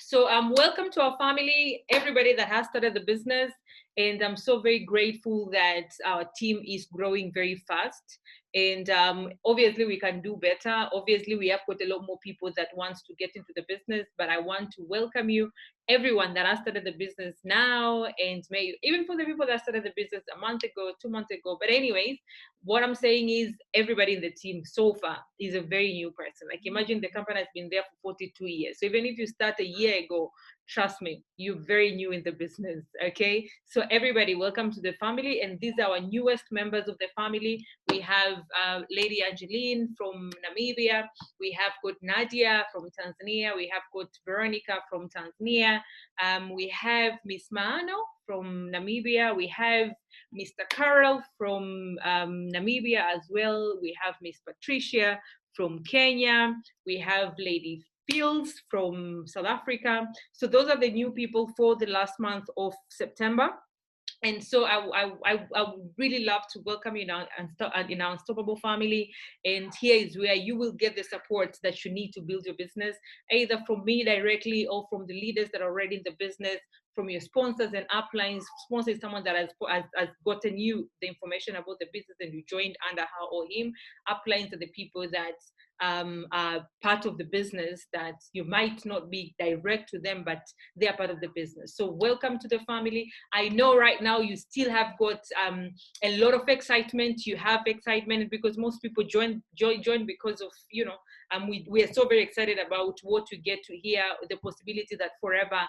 So welcome to our family, everybody that has started the business. And I'm so very grateful that our team is growing very fast. And obviously we can do better. Obviously we have got a lot more people that wants to get into the business, but I want to welcome you, everyone that has started the business now, and maybe even for the people that started the business a month ago, 2 months ago. But anyways, what I'm saying is everybody in the team so far is a very new person. Like imagine the company has been there for 42 years. So even if you start a year ago, trust me, you're very new in the business. Okay. So everybody, welcome to the family. And these are our newest members of the family. We have Lady Angeline from Namibia. We have got Nadia from Tanzania. We have got Veronica from Tanzania. We have Miss Maano from Namibia. We have Mr. Carol from Namibia as well. We have Miss Patricia from Kenya. We have Lady Fields from South Africa. So those are the new people for the last month of September. And so I would really love to welcome you now in our Unstoppable family. And here is where you will get the support that you need to build your business, either from me directly or from the leaders that are already in the business, from your sponsors and uplines. Sponsor is someone that has gotten you the information about the business and you joined under her or him. Uplines are the people that are part of the business that you might not be direct to them, but they are part of the business. So welcome to the family. I know right now you still have got a lot of excitement. You have excitement because most people join because of, you know, we are so very excited about what we get to hear, the possibility that Forever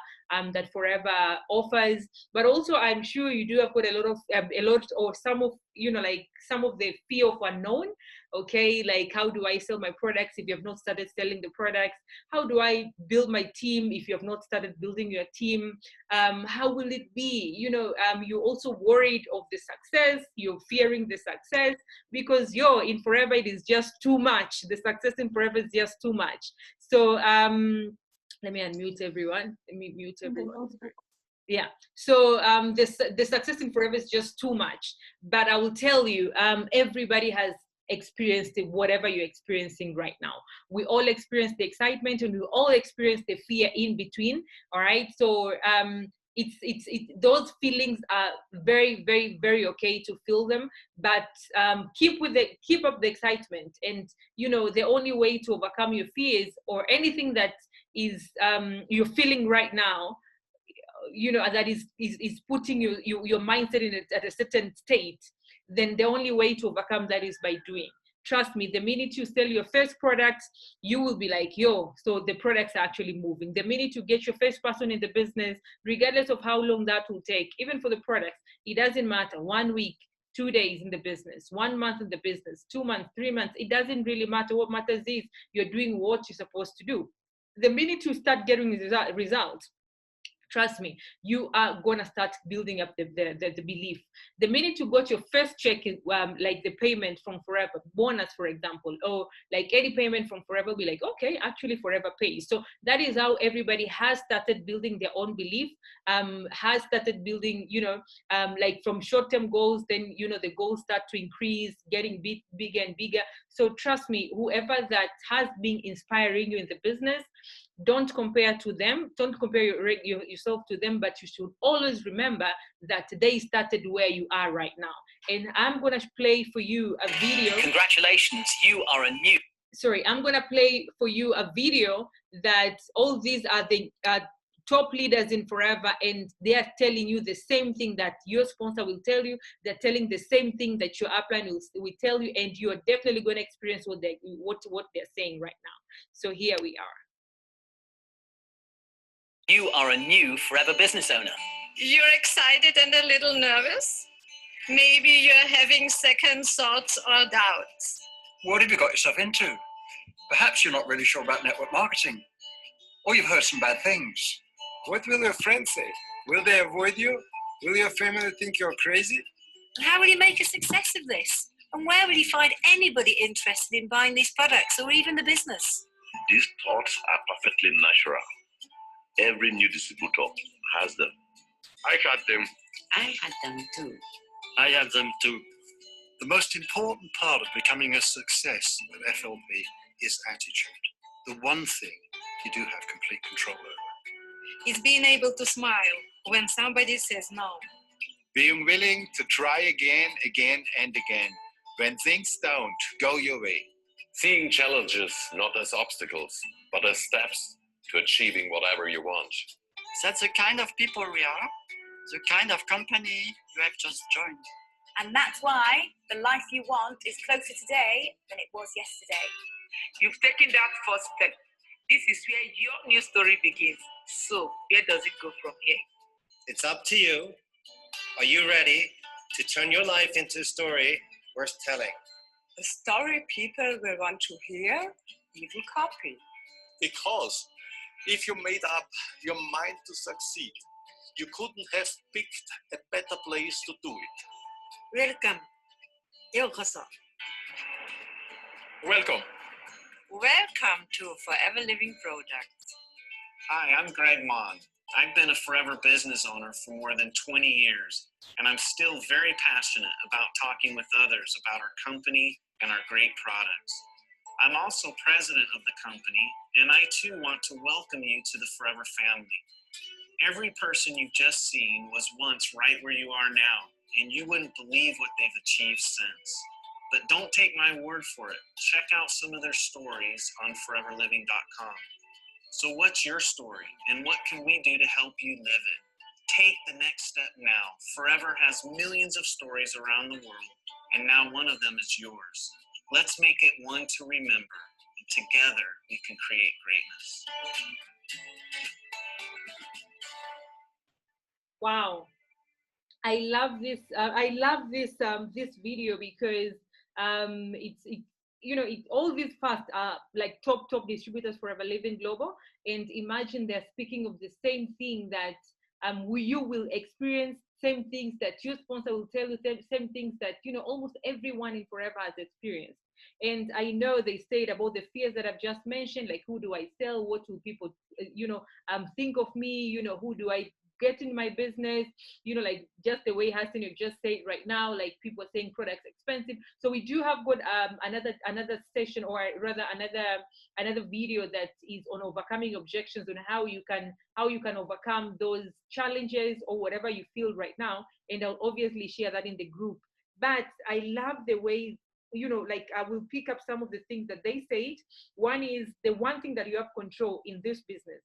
offers. But also I'm sure you do have got a lot or some of, you know, like some of the fear of unknown. Okay, like how do I sell my products if you have not started selling the products? How do I build my team if you have not started building your team? How will it be? You know, you're also worried of the success. You're fearing the success because in Forever it is just too much. The success in Forever is just too much. So let me unmute everyone. Let me mute everyone. Yeah, so the success in Forever is just too much. But I will tell you, everybody has experienced it, whatever you're experiencing right now. We all experience the excitement and we all experience the fear in between. All right, so it's those feelings are very, very, very okay to feel them, but keep up the excitement. And you know, the only way to overcome your fears or anything that is you're feeling right now, you know, that is putting your mindset at a certain state, then the only way to overcome that is by doing. Trust me, the minute you sell your first product, you will be like, so the products are actually moving. The minute you get your first person in the business, regardless of how long that will take, even for the products, it doesn't matter. 1 week, 2 days in the business, 1 month in the business, 2 months, 3 months, it doesn't really matter. What matters is you're doing what you're supposed to do. The minute you start getting results, trust me, you are gonna start building up the belief. The minute you got your first check, like the payment from Forever, bonus for example, or like any payment from Forever, be like, okay, actually Forever pays. So that is how everybody has started building their own belief, has started building, you know, like from short-term goals, then you know the goals start to increase, getting bigger and bigger. So trust me, whoever that has been inspiring you in the business, don't compare to them, don't compare yourself to them, but you should always remember that they started where you are right now. And I'm gonna play for you a video. Congratulations, you are a new. Sorry, I'm gonna play for you a video that all these are the top leaders in Forever, and they are telling you the same thing that your sponsor will tell you. They're telling the same thing that your upline will tell you, and you're definitely going to experience what they're saying right now. So here we are. You are a new Forever business owner. You're excited and a little nervous? Maybe you're having second thoughts or doubts. What have you got yourself into? Perhaps you're not really sure about network marketing, or you've heard some bad things. What will your friends say? Will they avoid you? Will your family think you're crazy? How will you make a success of this? And where will you find anybody interested in buying these products or even the business? These thoughts are perfectly natural. Every new distributor has them. I had them. I had them too. I had them too. The most important part of becoming a success with FLB is attitude. The one thing you do have complete control over. It's being able to smile when somebody says no. Being willing to try again and again when things don't go your way. Seeing challenges not as obstacles, but as steps to achieving whatever you want. That's the kind of people we are, the kind of company you have just joined. And that's why the life you want is closer today than it was yesterday. You've taken that first step. This is where your new story begins. So, where does it go from here? It's up to you. Are you ready to turn your life into a story worth telling? The story people will want to hear, you will copy. Because if you made up your mind to succeed, you couldn't have picked a better place to do it. Welcome. Yokoso. Welcome. Welcome to Forever Living Products. Hi, I'm Greg Mon. I've been a forever business owner for more than 20 years, and I'm still very passionate about talking with others about our company and our great products. I'm also president of the company, and I too want to welcome you to the Forever family. Every person you've just seen was once right where you are now, and you wouldn't believe what they've achieved since. But don't take my word for it. Check out some of their stories on foreverliving.com. So what's your story, and what can we do to help you live it? Take the next step now. Forever has millions of stories around the world, and now one of them is yours. Let's make it one to remember, and together we can create greatness. Wow, I love this. This video because it's all these fast like top distributors Forever Living Global, and imagine they're speaking of the same thing that you will experience, same things that your sponsor will tell you, same things that almost everyone in Forever has experienced. And I know they said about the fears that I've just mentioned, like who do I sell, what will people think of me, who do I get in my business, like just the way Hassan you just said right now, like people are saying products expensive. So we do have got another session, or rather another video that is on overcoming objections, on how you can overcome those challenges or whatever you feel right now, and I'll obviously share that in the group. But I love the way, like I will pick up some of the things that they said. One is the one thing that you have control in this business,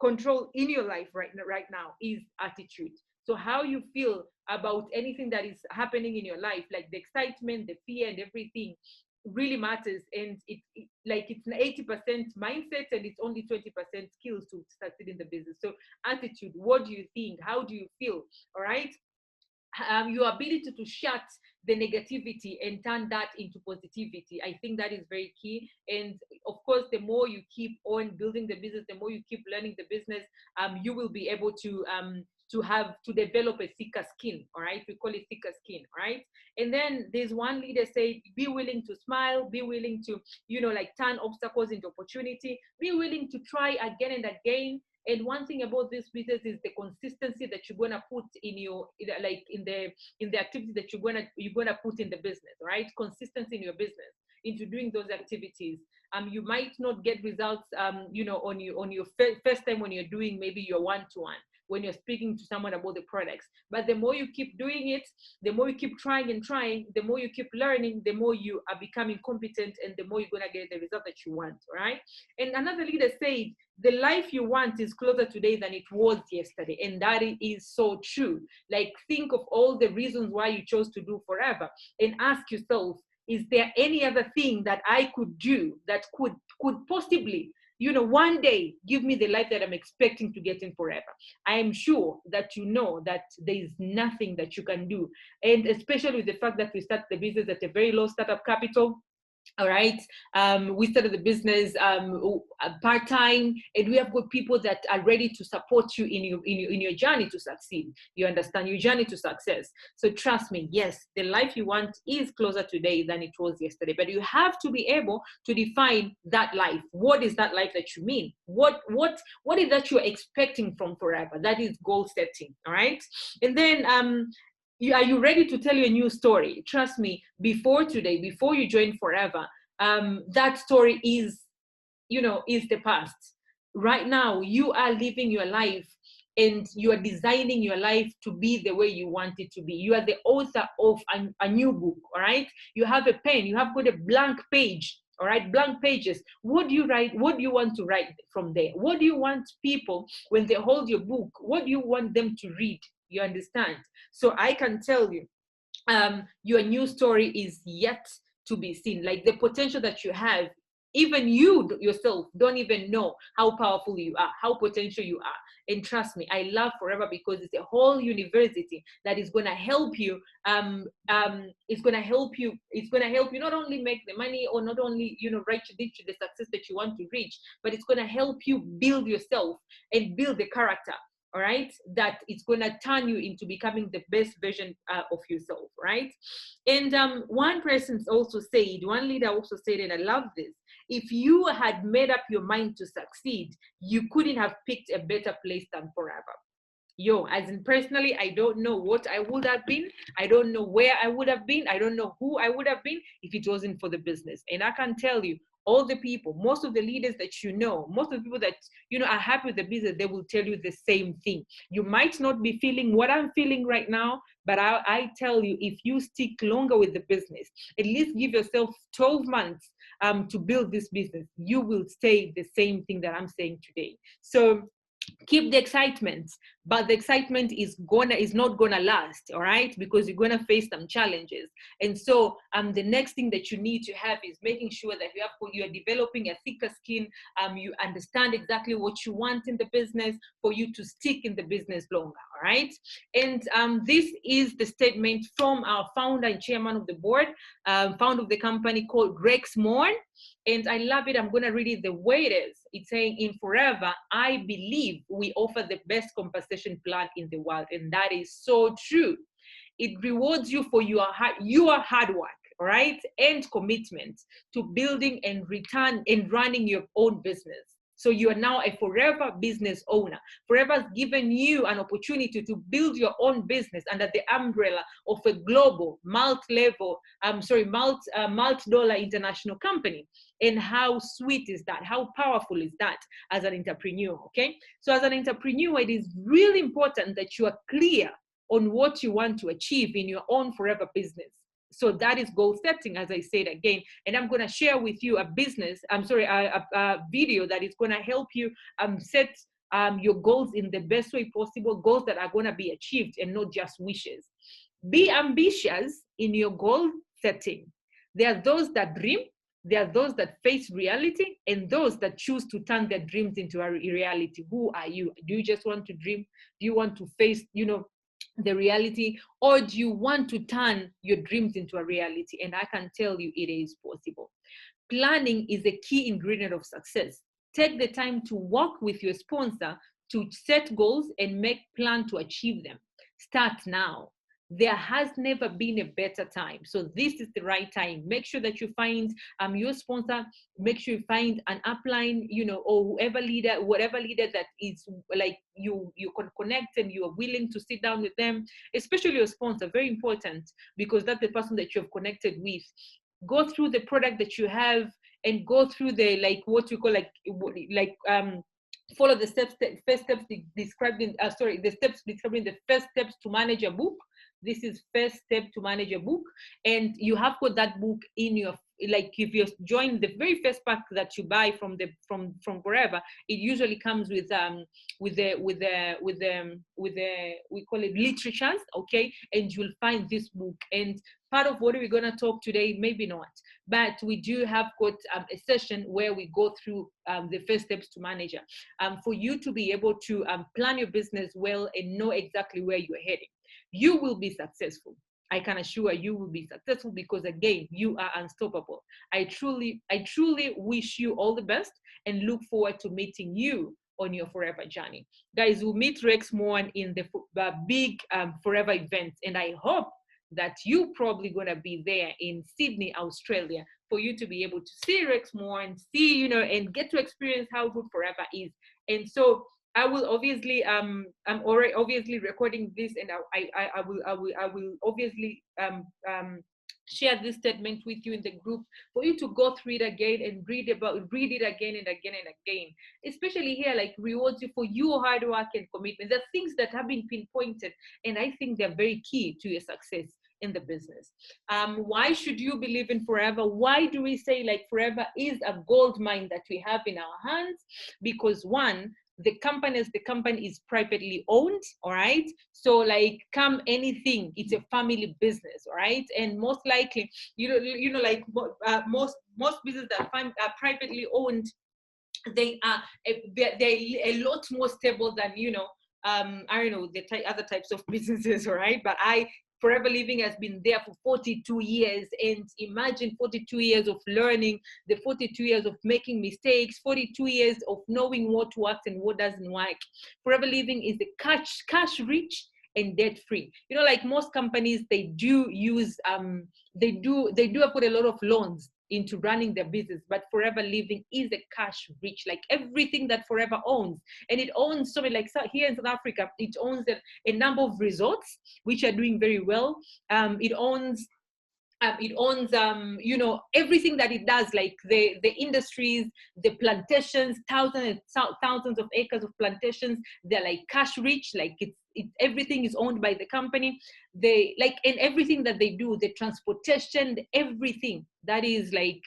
control in your life right now, is attitude. So how you feel about anything that is happening in your life, like the excitement, the fear, and everything, really matters. And it's an 80% mindset, and it's only 20% skills to succeed in the business. So attitude, what do you think? How do you feel? All right. Your ability to shut the negativity and turn that into positivity, I think that is very key. And of course, the more you keep on building the business, the more you keep learning the business, you will be able to develop a thicker skin. All right, we call it thicker skin. All right. And then there's one leader said, be willing to smile, be willing to turn obstacles into opportunity, be willing to try again and again. And one thing about this business is the consistency that you're gonna put in the activity that you're gonna put in the business, right? Consistency in your business, into doing those activities. You might not get results, on your first time when you're doing maybe your one-to-one, when you're speaking to someone about the products. But the more you keep doing it, the more you keep trying and trying, the more you keep learning, the more you are becoming competent, and the more you're gonna get the result that you want, right? And another leader said, the life you want is closer today than it was yesterday. And that is so true. Like, think of all the reasons why you chose to do Forever, and ask yourself, is there any other thing that I could do that could possibly, one day give me the life that I'm expecting to get in Forever? I am sure that that there is nothing that you can do. And especially with the fact that we start the business at a very low startup capital. All right. We started the business part-time, and we have got people that are ready to support you in your journey to succeed. You understand, your journey to success. So trust me, yes, the life you want is closer today than it was yesterday. But you have to be able to define that life. What is that life that you mean? What is that you're expecting from Forever? That is goal setting. All right. And then are you ready to tell your new story? Trust me, before today, before you join Forever, that story is the past. right now you are living your life and you are designing your life to be the way you want it to be. You are the author of a new book, all right? You have a pen, you have got a blank page, all right? Blank pages. What do you write? What do you want to write from there? What do you want people, when they hold your book, what do you want them to read? You understand? So I can tell you, your new story is yet to be seen. Like the potential that you have, even you yourself don't even know how powerful you are, how potential you are. And trust me, I love Forever because it's a whole university that is going to help you. It's going to help you. It's going to help you not only make the money or not only, you know, reach the success that you want to reach, but it's going to help you build yourself and build the character. All right, that it's going to turn you into becoming the best version of yourself, right? And one person also said, one leader also said, and I love this, if you had made up your mind to succeed, you couldn't have picked a better place than Forever. Yo, as in personally, I don't know what I would have been. I don't know where I would have been. I don't know who I would have been if it wasn't for the business. And I can tell you, all the people, most of the leaders that you know, most of the people that, you know, are happy with the business, they will tell you the same thing. You might not be feeling what I'm feeling right now, but I tell you, if you stick longer with the business, at least give yourself 12 months to build this business, you will say the same thing that I'm saying today. So keep the excitement, but the excitement is not gonna last, all right? Because you're gonna face some challenges. And so the next thing that you need to have is making sure that you are developing a thicker skin. You understand exactly what you want in the business for you to stick in the business longer, all right? And this is the statement from our founder and chairman of the board, founder of the company, called Rex Moore. And I love it. I'm going to read it the way it is. It's saying, in Forever, I believe we offer the best compensation plan in the world. And that is so true. It rewards you for your hard work, all right, and commitment to building and running your own business. So you are now a Forever business owner. Forever has given you an opportunity to build your own business under the umbrella of a global, multi-dollar international company. And how sweet is that? How powerful is that as an entrepreneur, okay? So as an entrepreneur, it is really important that you are clear on what you want to achieve in your own Forever business. So that is goal setting, as I said again. And I'm going to share with you a video that is going to help you set your goals in the best way possible, goals that are going to be achieved and not just wishes. Be ambitious in your goal setting. There are those that dream, there are those that face reality, and those that choose to turn their dreams into a reality. Who are you? Do you just want to dream? Do you want to face, the reality, or do you want to turn your dreams into a reality? And I can tell you it is possible. Planning is a key ingredient of success. Take the time to work with your sponsor to set goals and make plans to achieve them. Start now. There has never been a better time. So this is the right time. Make sure that you find your sponsor. Make sure you find an upline, or whatever leader that is like you can connect and you are willing to sit down with them, especially your sponsor. Very important, because that's the person that you have connected with. Go through the product that you have and go through the follow the steps described in the steps describing the first steps to manage a book. This is first step to manage a book, and you have got that book in your, like, if you join the very first pack that you buy from Forever, it usually comes with we call it literatures, okay? And you'll find this book. And part of what we're gonna talk today, maybe not, but we do have got a session where we go through the first steps to manager, for you to be able to plan your business well and know exactly where you're heading. You will be successful. I can assure you will be successful, because again, you are unstoppable. I truly wish you all the best and look forward to meeting you on your Forever journey. Guys, we'll meet Rex Moore in the big Forever event, and I hope that you probably gonna be there in Sydney, Australia, for you to be able to see Rex Moore and see, and get to experience how good Forever is. And so I will obviously, I'm already obviously recording this, and I will obviously share this statement with you in the group for you to go through it again and read it again and again and again. Especially here, like rewards you for your hard work and commitment. The things that have been pinpointed, and I think they're very key to your success in the business. Why should you believe in Forever? Why do we say like Forever is a gold mine that we have in our hands? Because one, the company is privately owned, all right? So like come anything, it's a family business, all right? And most likely, you know, like most businesses that are privately owned, they're a lot more stable than, you know, I don't know, the other types of businesses, all right? But Forever Living has been there for 42 years, and imagine 42 years of learning, the 42 years of making mistakes, 42 years of knowing what works and what doesn't work. Forever Living is the cash rich and debt free. You know, like most companies, they do use they do put a lot of loans into running their business, but Forever Living is a cash rich, like everything that Forever owns. And it owns so many, like here in South Africa, it owns a number of resorts which are doing very well. It owns you know, everything that it does, like the industries, the plantations, thousands of acres of plantations. They're like cash rich, like everything is owned by the company. They like, and everything that they do, the transportation, everything that is like,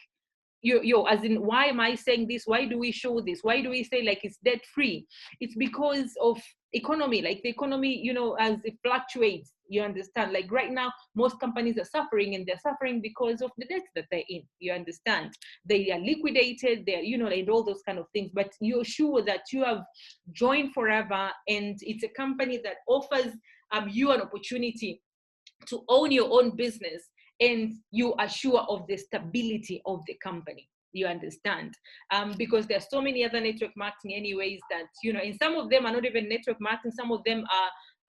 as in, why am I saying this? Why do we show this? Why do we say like it's debt free? It's because of economy, like the economy, you know, as it fluctuates, you understand? Like right now, most companies are suffering, and they're suffering because of the debt that they're in, you understand? They are liquidated, they're, you know, and all those kind of things. But you're sure that you have joined Forever, and it's a company that offers you an opportunity to own your own business, and you are sure of the stability of the company, you understand? Because there's so many other network marketing anyways that, you know, and some of them are not even network marketing, some of them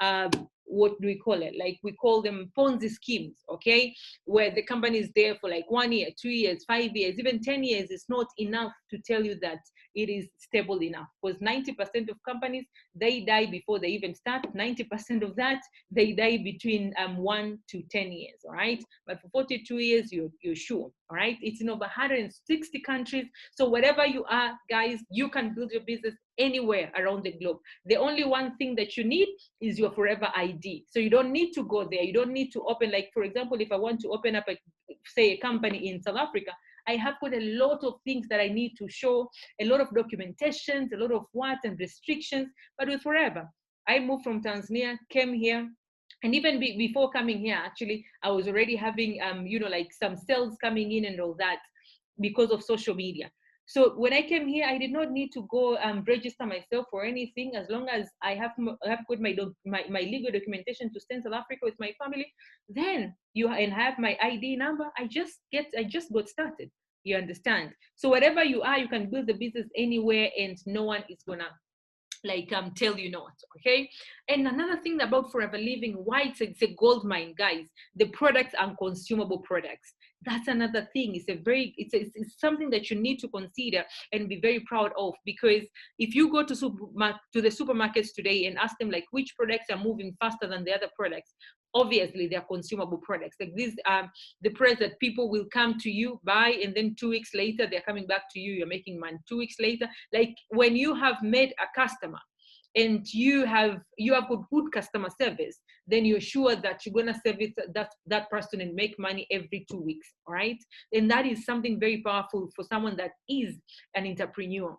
are what do we call it? Like we call them Ponzi schemes, okay? Where the company is there for like 1 year, 2 years, 5 years, even 10 years is not enough to tell you that it is stable enough. Because 90% of companies, they die before they even start. 90% of that, they die between 1 to 10 years, all right? But for 42 years, you're sure, all right? It's in over 160 countries. So wherever you are, guys, you can build your business anywhere around the globe. The only one thing that you need is your Forever ID. So you don't need to go there. You don't need to open, like, for example, if I want to open up a company in South Africa, I have got a lot of things that I need to show, a lot of documentations, a lot of what and restrictions. But with Forever, I moved from Tanzania, came here, and even before coming here, actually, I was already having, you know, like some sales coming in and all that because of social media. So when I came here, I did not need to go register myself for anything. As long as I have put my legal documentation to stay in South Africa with my family, then and have my ID number, I just got started. You understand? So wherever you are, you can build the business anywhere, and no one is gonna like tell you not, okay? And another thing about Forever Living, why it's a gold mine, guys, the products are consumable products. That's another thing. It's something that you need to consider and be very proud of, because if you go to the supermarkets today and ask them like which products are moving faster than the other products, obviously they're consumable products. Like these are the products that people will come to you, buy, and then 2 weeks later they're coming back to you, you're making money 2 weeks later. Like when you have met a customer and you have got good customer service, then you're sure that you're gonna service that person and make money every 2 weeks, all right? And that is something very powerful for someone that is an entrepreneur,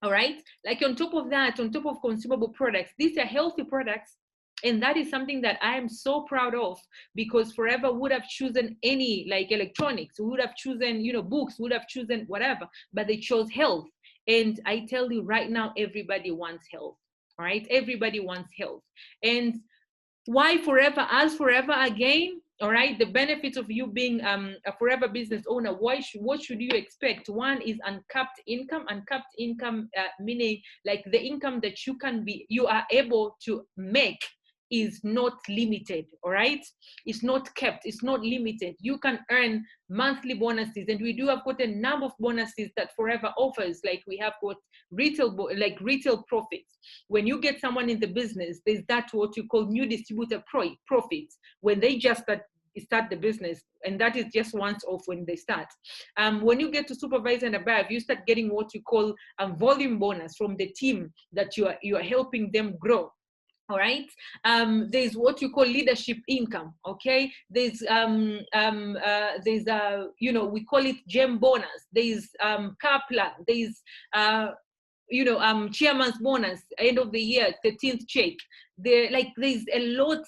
all right? Like on top of that, on top of consumable products, these are healthy products. And that is something that I am so proud of, because Forever would have chosen any like electronics, would have chosen, you know, books, would have chosen whatever, but they chose health. And I tell you right now, everybody wants health. All right, everybody wants health. And why Forever? As Forever again, all right, the benefits of you being a Forever business owner, what should you expect? One is uncapped income. Uncapped income meaning like the income that you are able to make is not limited, all right? It's not kept, it's not limited. You can earn monthly bonuses, and we do have got a number of bonuses that Forever offers. Like we have got retail profits. When you get someone in the business, there's that what you call new distributor profits. When they just start start the business, and that is just once off when they start. When you get to supervisor and above, you start getting what you call a volume bonus from the team that you are helping them grow. All right. There's what you call leadership income. Okay. There's you know, we call it gem bonus. There's car plan. There's you know, chairman's bonus, end of the year, 13th check. There's a lot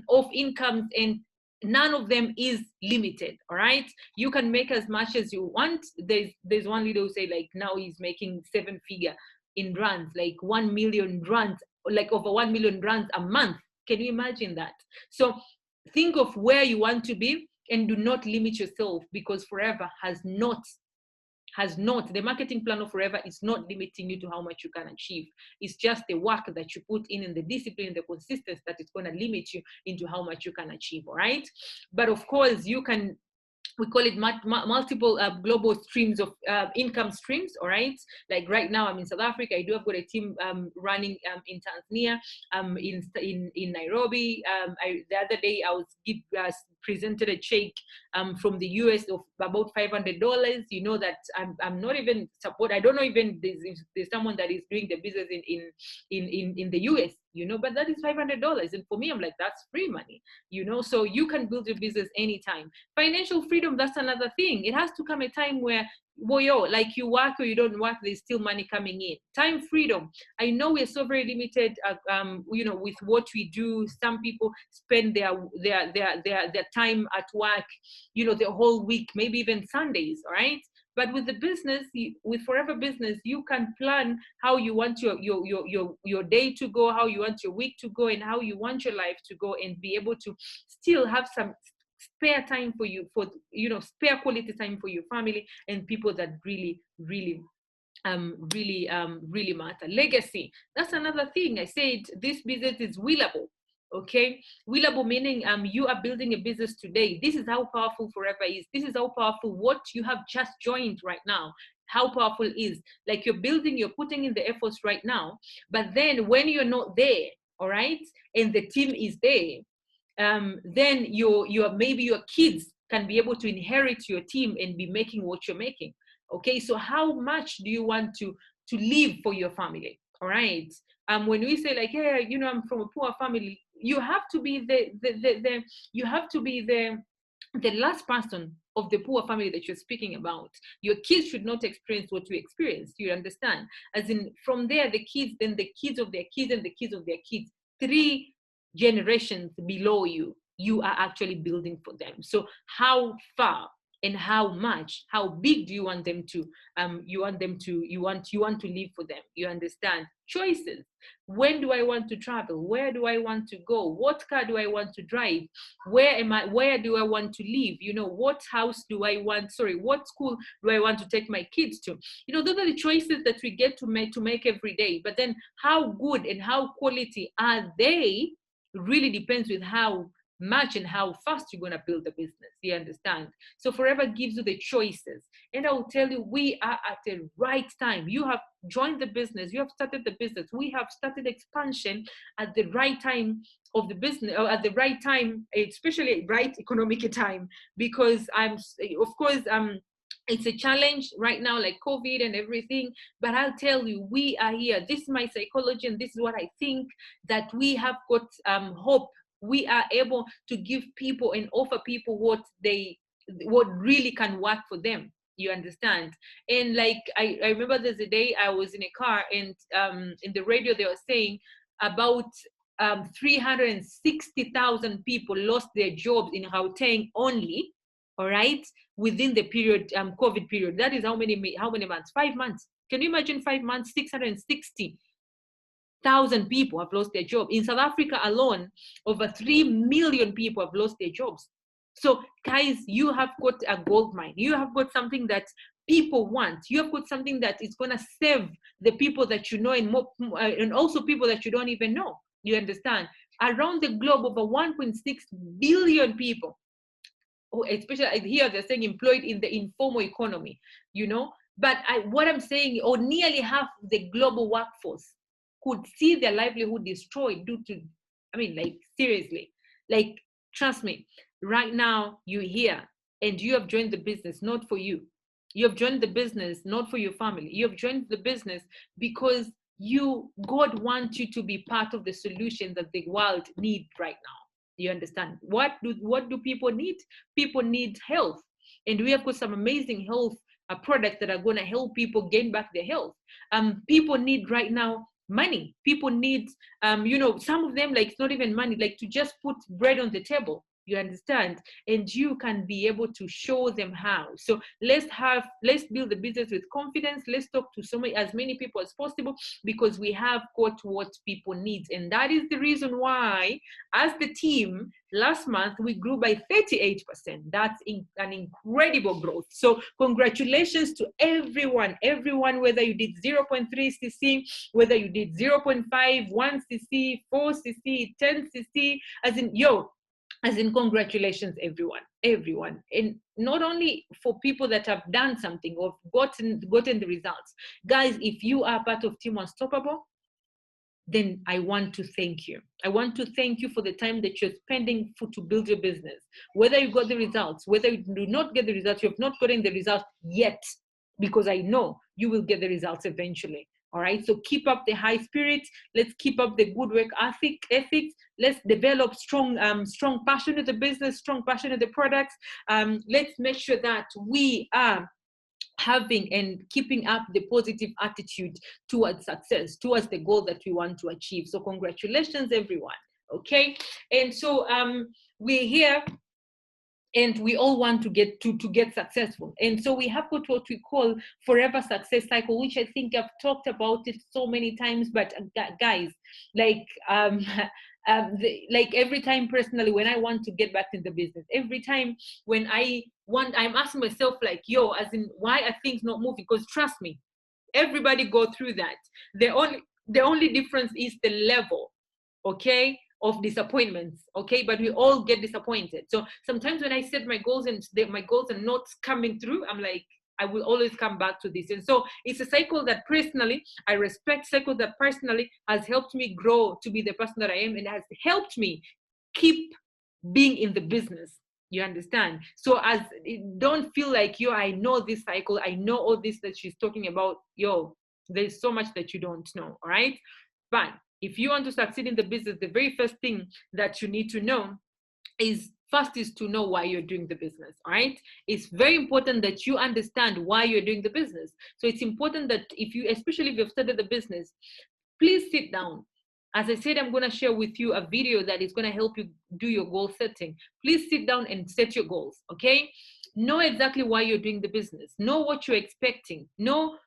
of incomes, and none of them is limited. All right. You can make as much as you want. There's one leader who say, like, now he's making 7-figure in rands, like 1 million rands, like over 1 million rands a month. Can you imagine that? So think of where you want to be, and do not limit yourself, because Forever has not, the marketing plan of Forever is not limiting you to how much you can achieve. It's just the work that you put in and the discipline and the consistency that is going to limit you into how much you can achieve. All right. But of course, you can, we call it multiple global streams of income streams. All right. Like right now, I'm in South Africa. I do have got a team running in Tanzania, in Nairobi. The other day, I was presented a check from the US of about $500. You know that I'm not even support. I don't know even there's someone that is doing the business in the US. You know, but that is $500, and for me, I'm like, that's free money. You know, so you can build your business anytime. Financial freedom, that's another thing. It has to come a time where, boyo, like you work or you don't work, there's still money coming in. Time freedom. I know we're so very limited, you know, with what we do. Some people spend their time at work, you know, the whole week, maybe even Sundays. All right. But with the business, with Forever Business, you can plan how you want your day to go, how you want your week to go, and how you want your life to go, and be able to still have some spare time for you, for, you know, spare quality time for your family and people that really matter. Legacy. That's another thing. I said this business is willable. Okay, willable meaning you are building a business today. This is how powerful Forever is. This is how powerful what you have just joined right now, how powerful it is. Like you're building, you're putting in the efforts right now, but then when you're not there, all right, and the team is there, then maybe your kids can be able to inherit your team and be making what you're making. Okay, so how much do you want to live for your family? All right. When we say like, yeah, you know, I'm from a poor family, you have to be the last person of the poor family that you're speaking about. Your kids should not experience what you experienced. You understand? As in, from there, the kids, then the kids of their kids, and the kids of their kids, 3 generations below you, you are actually building for them. So how far and how much, how big do you want them to, you want to live for them? You understand? Choices. When do I want to travel? Where do I want to go? What car do I want to drive? Where do I want to live? You know, what house do I want, what school do I want to take my kids to? You know, those are the choices that we get to make every day. But then how good and how quality are they really depends with how much and how fast you're going to build the business. You understand? So Forever gives you the choices. And I will tell you, we are at the right time. You have joined the business. You have started the business. We have started expansion at the right time of the business, or at the right time, especially right economic time, because it's a challenge right now, like COVID and everything. But I'll tell you, we are here. This is my psychology, and this is what I think, that we have got hope. We are able to give people and offer people what really can work for them. You understand? And like, I remember there's a day I was in a car, and in the radio they were saying about 360,000 people lost their jobs in Gauteng only, all right, within the period, COVID period. That is how many months? 5 months. Can you imagine 5 months, 660,000 people have lost their job. In South Africa alone, over 3 million people have lost their jobs. So guys, you have got a gold mine. You have got something that people want. You have got something that is going to save the people that you know, and also people that you don't even know. You understand? Around the globe, over 1.6 billion people, especially here they're saying employed in the informal economy, you know. But what I'm saying, or nearly half the global workforce could see their livelihood destroyed due to, I mean, like, seriously, like, trust me, right now you're here and you have joined the business not for you. You have joined the business not for your family. You have joined the business because God wants you to be part of the solution that the world needs right now. You understand? What do people need? People need health. And we have got some amazing health products that are going to help people gain back their health. People need right now money. People need, some of them, like, it's not even money, like to just put bread on the table. You understand? And you can be able to show them how. So let's build the business with confidence. Let's talk to as many people as possible, because we have got what people need. And that is the reason why, as the team, last month we grew by 38%. That's an incredible growth. So congratulations to everyone, whether you did 0.3 cc, whether you did 0.5, 1 cc, 4 cc, 10 cc, as in congratulations, everyone. And not only for people that have done something or gotten the results. Guys, if you are part of Team Unstoppable, then I want to thank you. I want to thank you for the time that you're spending to build your business. Whether you got the results, whether you do not get the results, you have not gotten the results yet, because I know you will get the results eventually. All right, so keep up the high spirit. Let's keep up the good work ethics. Let's develop strong passion of the business, strong passion of the products. Let's make sure that we are having and keeping up the positive attitude towards success, towards the goal that we want to achieve. So congratulations, everyone. Okay, and so we're here. And we all want to get successful. And so we have got what we call forever success cycle, which I think I've talked about it so many times. But guys, like every time personally, when I want to get back in the business, every time when I'm asking myself, like, as in, why are things not moving? Because trust me, everybody go through that. The only difference is the level, okay, of disappointments, okay? But we all get disappointed. So sometimes when I set my goals and my goals are not coming through, I'm like, I will always come back to this. And so it's a cycle that personally, I respect, cycle that personally has helped me grow to be the person that I am, and has helped me keep being in the business. You understand? So don't feel like, I know this cycle, I know all this that she's talking about. There's so much that you don't know, all right? But if you want to succeed in the business, the very first thing that you need to know is to know why you're doing the business, all right? It's very important that you understand why you're doing the business. So it's important that especially if you've started the business, please sit down. As I said, I'm going to share with you a video that is going to help you do your goal setting. Please sit down and set your goals, okay? Know exactly why you're doing the business. Know what you're expecting. And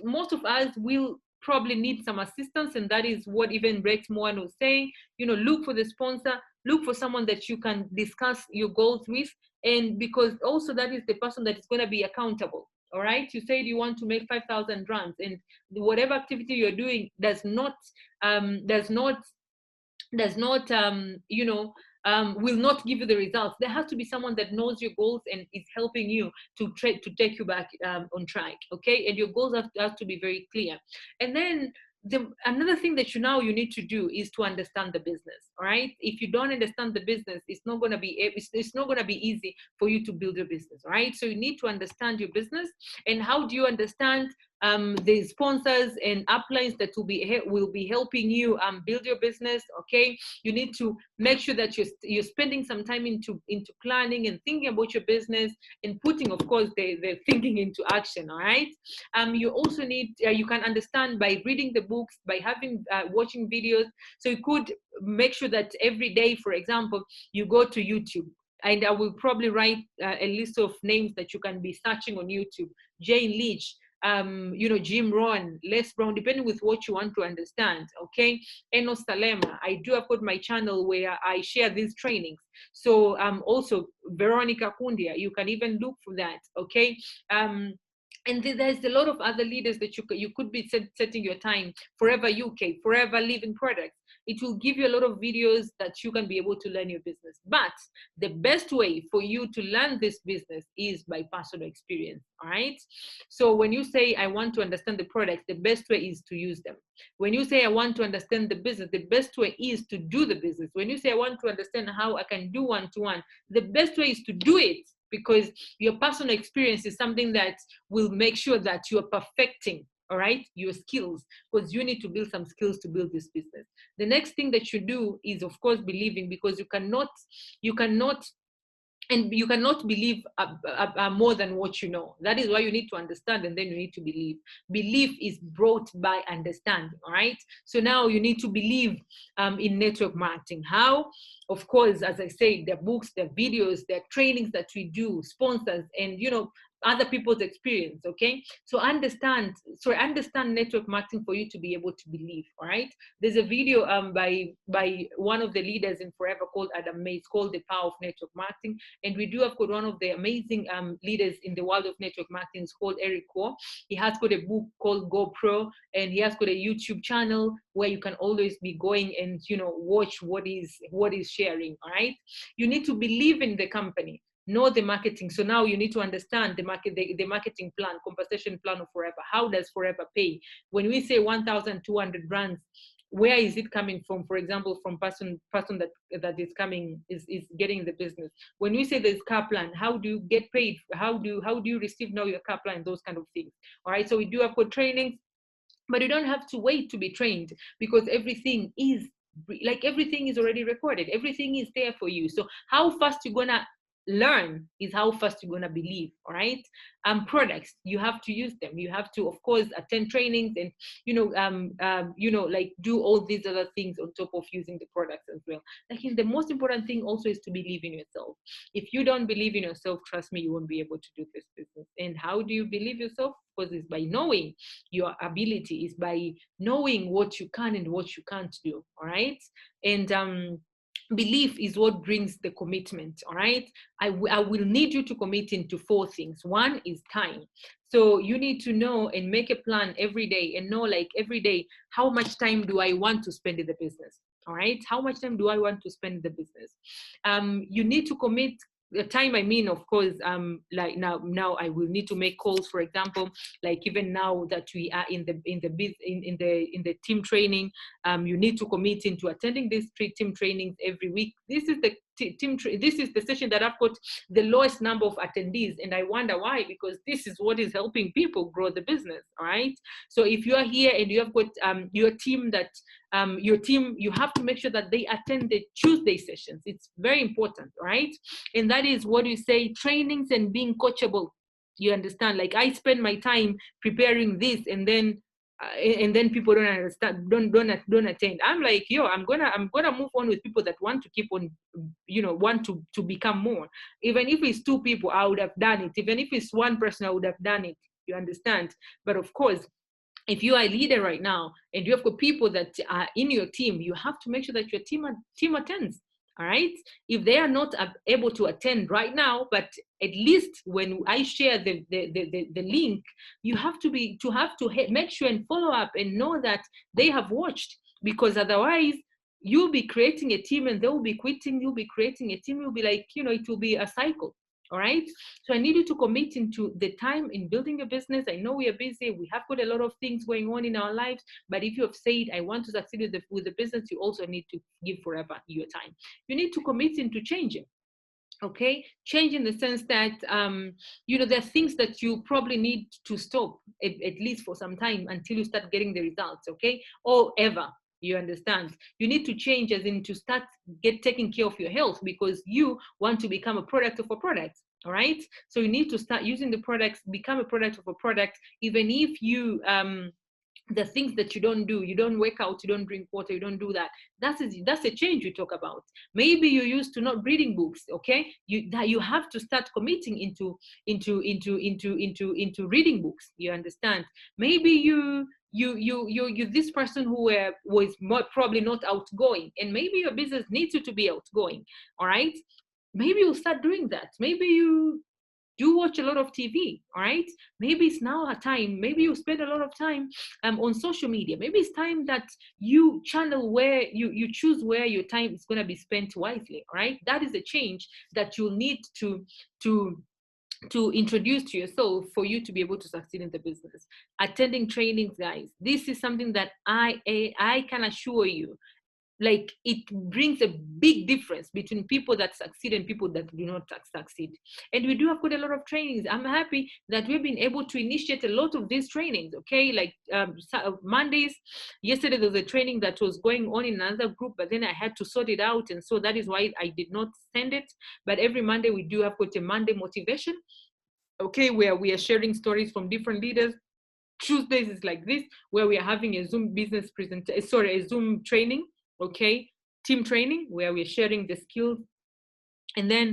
most of us will probably need some assistance, and that is what even Rex Mohan was saying. Look for the sponsor, look for someone that you can discuss your goals with, and because also that is the person that is going to be accountable. All right, you said you want to make 5,000 rands, and whatever activity you're doing will not give you the results. There has to be someone that knows your goals and is helping you to take you back on track, okay? And your goals have to be very clear. And then another thing that you need to do is to understand the business, all right? If you don't understand the business, it's not going to be easy for you to build your business, all right? So you need to understand your business. And how do you understand the sponsors and uplines that will be helping you build your business, okay? You need to make sure that you're spending some time into planning and thinking about your business, and putting, of course, the thinking into action, all right? You also need, you can understand by reading the books, by watching videos. So you could make sure that every day, for example, you go to YouTube. And I will probably write a list of names that you can be searching on YouTube. Jane Leach, Jim Rohn, Les Brown, depending with what you want to understand, okay? Enos Salema, I do have got my channel where I share these trainings. So also Veronica Kundia, you can even look for that, okay? And there's a lot of other leaders that you could be setting your time. Forever UK, Forever Living Products. It will give you a lot of videos that you can be able to learn your business. But the best way for you to learn this business is by personal experience, all right? So when you say, I want to understand the products, the best way is to use them. When you say, I want to understand the business, the best way is to do the business. When you say, I want to understand how I can do one-to-one, the best way is to do it, because your personal experience is something that will make sure that you are perfecting, all right, your skills, because you need to build some skills to build this business. The next thing that you do is, of course, believing, because you cannot believe more than what you know. That is why you need to understand, and then you need to believe. Belief is brought by understanding, all right? So now you need to believe in network marketing. How? Of course, as I said, the books, the videos, the trainings that we do, sponsors, and, you know, other people's experience, okay? So understand network marketing for you to be able to believe, all right? There's a video by one of the leaders in Forever called Adam May. It's called The Power of Network Marketing. And we do have got one of the amazing leaders in the world of network marketing. It's called Eric Core. He has got a book called GoPro, and he has got a YouTube channel where you can always be going and, you know, watch what is sharing, all right? You need to believe in the company. Know the marketing. So now you need to understand the marketing plan, compensation plan of Forever. How does Forever pay? When we say 1,200 brands, where is it coming from? For example, from person that is coming is getting the business. When we say there's car plan, how do you get paid? How do you receive now your car plan? Those kind of things. All right. So we do have for trainings, but you don't have to wait to be trained, because everything is already recorded. Everything is there for you. So how fast you're gonna learn is how fast you're going to believe, all right? Products, you have to use them. You have to, of course, attend trainings and, like do all these other things on top of using the products as well. Like, the most important thing also is to believe in yourself. If you don't believe in yourself, trust me, you won't be able to do this business. And how do you believe yourself? Because it's by knowing your ability, is by knowing what you can and what you can't do, all right? And belief is what brings the commitment, all right? I will need you to commit into 4 things. One is time. So you need to know and make a plan every day, and know, like, every day, how much time do I want to spend in the business, all right? How much time do I want to spend in the business? You need to commit the time. I mean, of course, like now I will need to make calls, for example, like even now that we are in the team training, you need to commit into attending these 3 team trainings every week. This is the this is the session that I've got the lowest number of attendees, and I wonder why, because this is what is helping people grow the business, all right? So if you are here and you have got your team, you have to make sure that they attend the Tuesday sessions. It's very important, right? And that is what you say, trainings and being coachable. You understand? Like, I spend my time preparing this, and then people don't understand, don't attend. I'm like, I'm gonna move on with people that want to keep on, want to become more. Even if it's 2 people, I would have done it. Even if it's 1 person, I would have done it. You understand? But of course, if you are a leader right now and you have got people that are in your team, you have to make sure that your team attends. All right. If they are not able to attend right now, but at least when I share the link, you have to make sure and follow up and know that they have watched, because otherwise you'll be creating a team and they will be quitting. You'll be creating a team. You'll be like, it will be a cycle. All right. So I need you to commit into the time in building a business. I know we are busy. We have got a lot of things going on in our lives. But if you have said, I want to succeed with the business, you also need to give Forever your time. You need to commit into changing. Okay. Change in the sense that, there are things that you probably need to stop at least for some time until you start getting the results. Okay. Or ever. You understand? You need to change, as in to start taking care of your health, because you want to become a product of a product. All right. So you need to start using the products, become a product of a product, even if you, the things that you don't work out, you don't drink water, you don't do that. That's a change we talk about. Maybe you're used to not reading books. Okay. You have to start committing into reading books. You understand? Maybe you're this person who was probably not outgoing, and maybe your business needs you to be outgoing. All right. Maybe you'll start doing that. Maybe you do watch a lot of TV, all right? Maybe it's now a time, maybe you spend a lot of time on social media. Maybe it's time that you channel where you choose where your time is going to be spent wisely, all right? That is a change that you'll need to introduce to yourself for you to be able to succeed in the business. Attending trainings, guys, this is something that I can assure you, like, it brings a big difference between people that succeed and people that do not succeed. And we do have quite a lot of trainings. I'm happy that we've been able to initiate a lot of these trainings, okay? Like Mondays, yesterday there was a training that was going on in another group, but then I had to sort it out, and so that is why I did not send it. But every Monday we do have got a Monday motivation, okay, where we are sharing stories from different leaders. Tuesdays is like this, where we are having a Zoom business a Zoom training, okay, team training, where we're sharing the skills. And then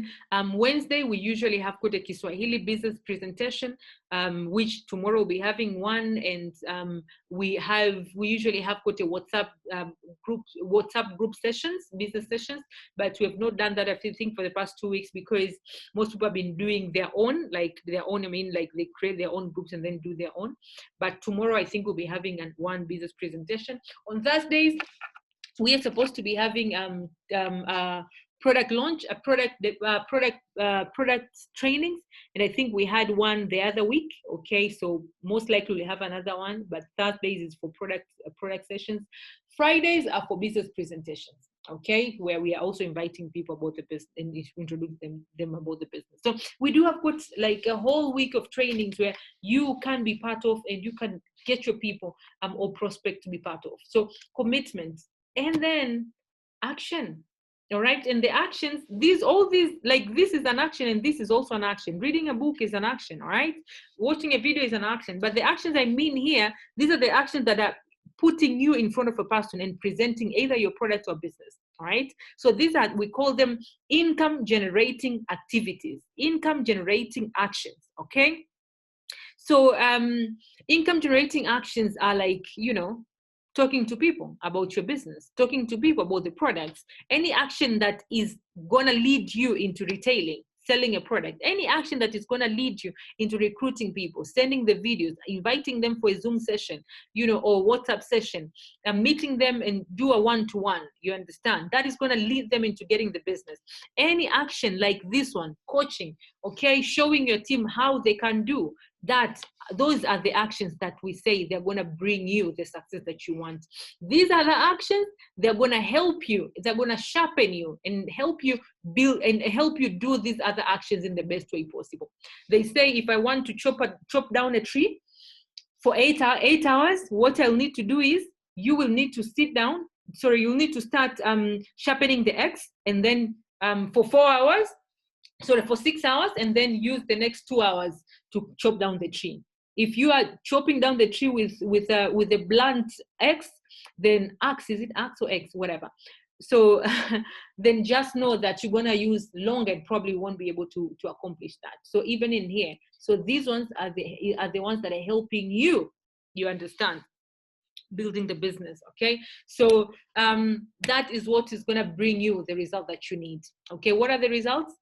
Wednesday, we usually have got a Kiswahili business presentation, which tomorrow we'll be having one. And we usually have got a WhatsApp group sessions, business sessions, but we have not done that, I think, for the past 2 weeks, because most people have been doing their own, like they create their own groups and then do their own. But tomorrow, I think we'll be having one business presentation. On Thursdays, we are supposed to be having product launch, product trainings, and I think we had one the other week. Okay, so most likely we'll have another one, but Thursdays is for product sessions. Fridays are for business presentations, okay, where we are also inviting people about the business and introduce them about the business. So we do have got like a whole week of trainings where you can be part of, and you can get your people or prospect to be part of. So commitment, and then action. All right, and the actions, all these, like, this is an action, and this is also an action. Reading a book is an action, all right? Watching a video is an action. But the actions I mean here, these are the actions that are putting you in front of a person and presenting either your product or business, all right? So these are, we call them income generating activities, income generating actions, okay? So income generating actions are like, you know, talking to people about your business, talking to people about the products, any action that is gonna lead you into retailing, selling a product, any action that is gonna lead you into recruiting people, sending the videos, inviting them for a Zoom session, you know, or WhatsApp session, meeting them and do a one-to-one, you understand? That is gonna lead them into getting the business. Any action like this one, coaching, okay, showing your team how they can do that, those are the actions that we say they're going to bring you the success that you want. These are the actions, they're going to help you, they're going to sharpen you and help you build and help you do these other actions in the best way possible. They say, if I want to chop down a tree for 8 hours, what I'll need to do is, you will need to sit down, you'll need to start sharpening the axe, and then for 4 hours, for 6 hours, and then use the next 2 hours to chop down the tree. If you are chopping down the tree with a blunt axe, then is it axe or X, whatever. So then just know that you're gonna use longer and probably won't be able to accomplish that. So even in here, so these ones are the ones that are helping you. You understand? Building the business, okay? So that is what is gonna bring you the result that you need. Okay, what are the results?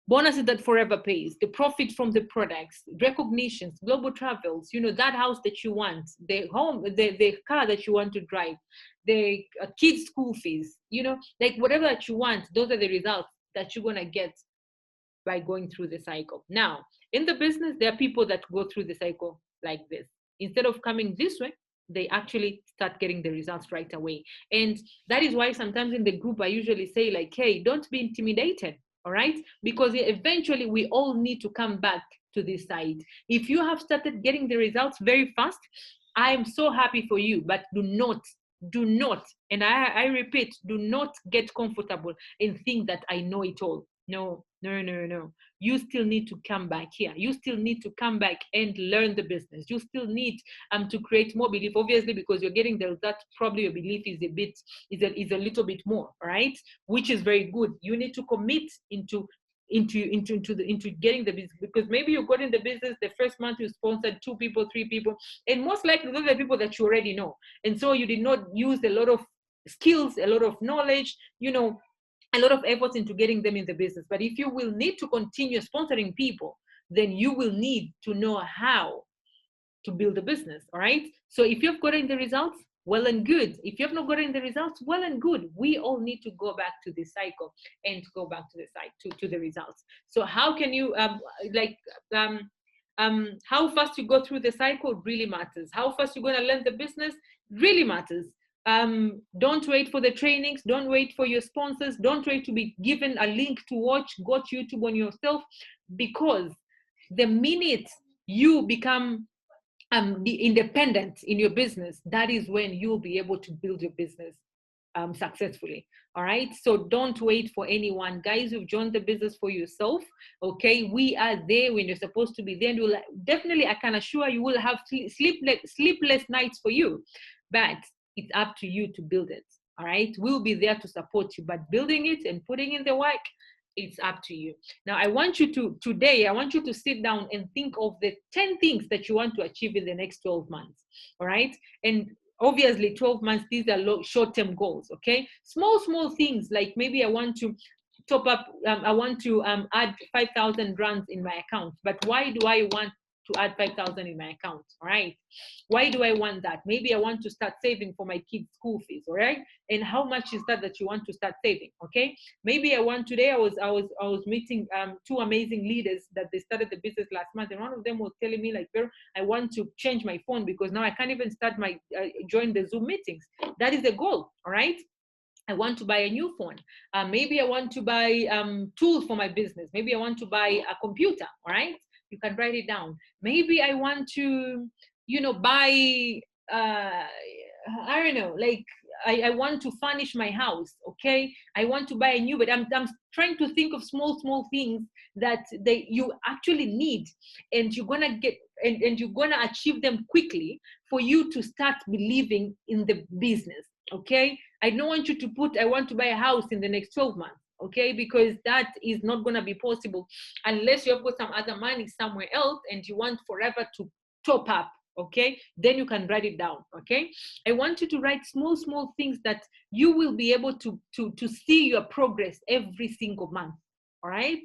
Bonuses that forever pays, the profit from the products, recognitions, global travels, you know, that house that you want, the home, the car that you want to drive, the kids' school fees, you know, like whatever that you want, those are the results that you're gonna get by going through the cycle. Now, in the business, there are people that go through the cycle like this. Instead of coming this way, they actually start getting the results right away. And that is why sometimes in the group, I usually say like, hey, don't be intimidated. All right, because eventually we all need to come back to this side. If you have started getting the results very fast, I am so happy for you, but do not, and I repeat, do not get comfortable and think that I know it all. No. You still need to come back here. You still need to come back and learn the business. You still need to create more belief, obviously, because you're getting the result. Probably your belief is a little bit more, right? Which is very good. You need to commit into getting the business, because maybe you got in the business the first month, you sponsored 2 people, 3 people, and most likely those are the people that you already know, and so you did not use a lot of skills, a lot of knowledge, you know, a lot of efforts into getting them in the business. But if you will need to continue sponsoring people, then you will need to know how to build a business. All right. So if you've gotten the results, well and good. If you have not gotten the results, well and good. We all need to go back to this cycle and go back to the to the results. So how can you how fast you go through the cycle really matters. How fast you're going to learn the business really matters. Don't wait for the trainings. Don't wait for your sponsors. Don't wait to be given a link to watch. Go to YouTube on yourself, because the minute you become independent in your business, that is when you'll be able to build your business successfully. All right. So don't wait for anyone. Guys, you've joined the business for yourself. Okay. We are there when you're supposed to be there. And you'll definitely, I can assure you will have sleepless nights for you, but it's up to you to build it. All right. We'll be there to support you, but building it and putting in the work, it's up to you. Now, I want you to sit down and think of the 10 things that you want to achieve in the next 12 months. All right. And obviously 12 months, these are short-term goals. Okay. Small things, like maybe I want to top up, I want to add 5,000 rands in my account. But why do I want to add 5,000 in my account? All right. Why do I want that? Maybe I want to start saving for my kids' school fees. All right. And how much is that you want to start saving? Okay. Maybe I want, today I was meeting two amazing leaders that they started the business last month, and one of them was telling me, like, I want to change my phone because now I can't even start my join the Zoom meetings. That is the goal. All right. I want to buy a new phone. Maybe I want to buy tools for my business. Maybe I want to buy a computer. All right. You can write it down. Maybe I want to, buy, I don't know, like I want to furnish my house. Okay. I want to buy a new bed. I'm trying to think of small things that you actually need, and you're going to get, and you're going to achieve them quickly for you to start believing in the business. Okay. I don't want you to put, I want to buy a house in the next 12 months. Okay, because that is not going to be possible unless you have got some other money somewhere else and you want forever to top up. Okay, then you can write it down. Okay, I want you to write small things that you will be able to see your progress every single month. All right,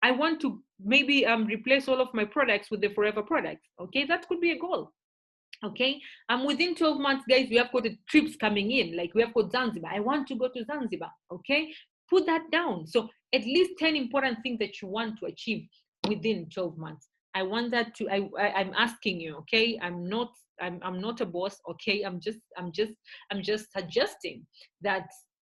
I want to maybe replace all of my products with the Forever products. Okay, that could be a goal. Okay, within 12 months, guys, we have got the trips coming in. Like we have got Zanzibar. I want to go to Zanzibar. Okay, put that down. So at least 10 important things that you want to achieve within 12 months. I want that to, I'm asking you, okay? I'm not a boss, okay? I'm just suggesting that,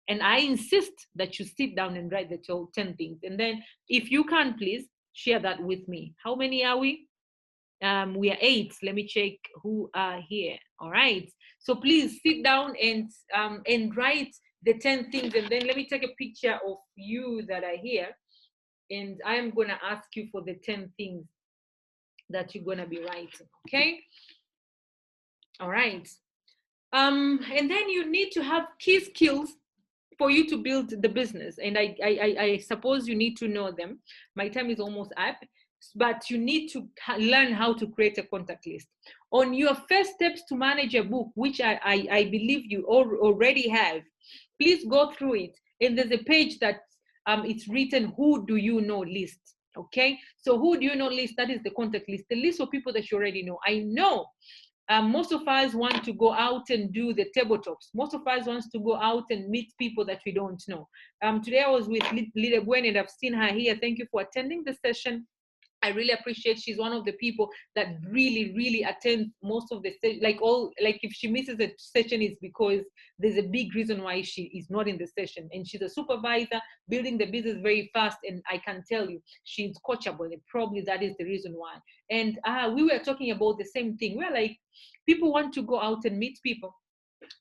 and I insist that you sit down and write the 10 things. And then if you can, please share that with me. How many are we? We are 8. Let me check who are here. All right. So please sit down and write the 10 things, and then let me take a picture of you that are here, and I am going to ask you for the 10 things that you're going to be writing. Okay. All right. And then you need to have key skills for you to build the business, and I suppose you need to know them. My time is almost up, but you need to learn how to create a contact list. On your first steps to manage a book, which I believe you already have, please go through it. And there's a page that it's written, who do you know list. Okay, so who do you know list, that is the contact list, the list of people that you already know. I know most of us want to go out and do the tabletops. Most of us wants to go out and meet people that we don't know. Today I was with Lida Gwen, and I've seen her here. Thank you for attending the session. I really appreciate, she's one of the people that really attends most of the session. Like if she misses a session, it's because there's a big reason why she is not in the session. And she's a supervisor building the business very fast. And I can tell you, she's coachable, and probably that is the reason why. And we were talking about the same thing. We're like, people want to go out and meet people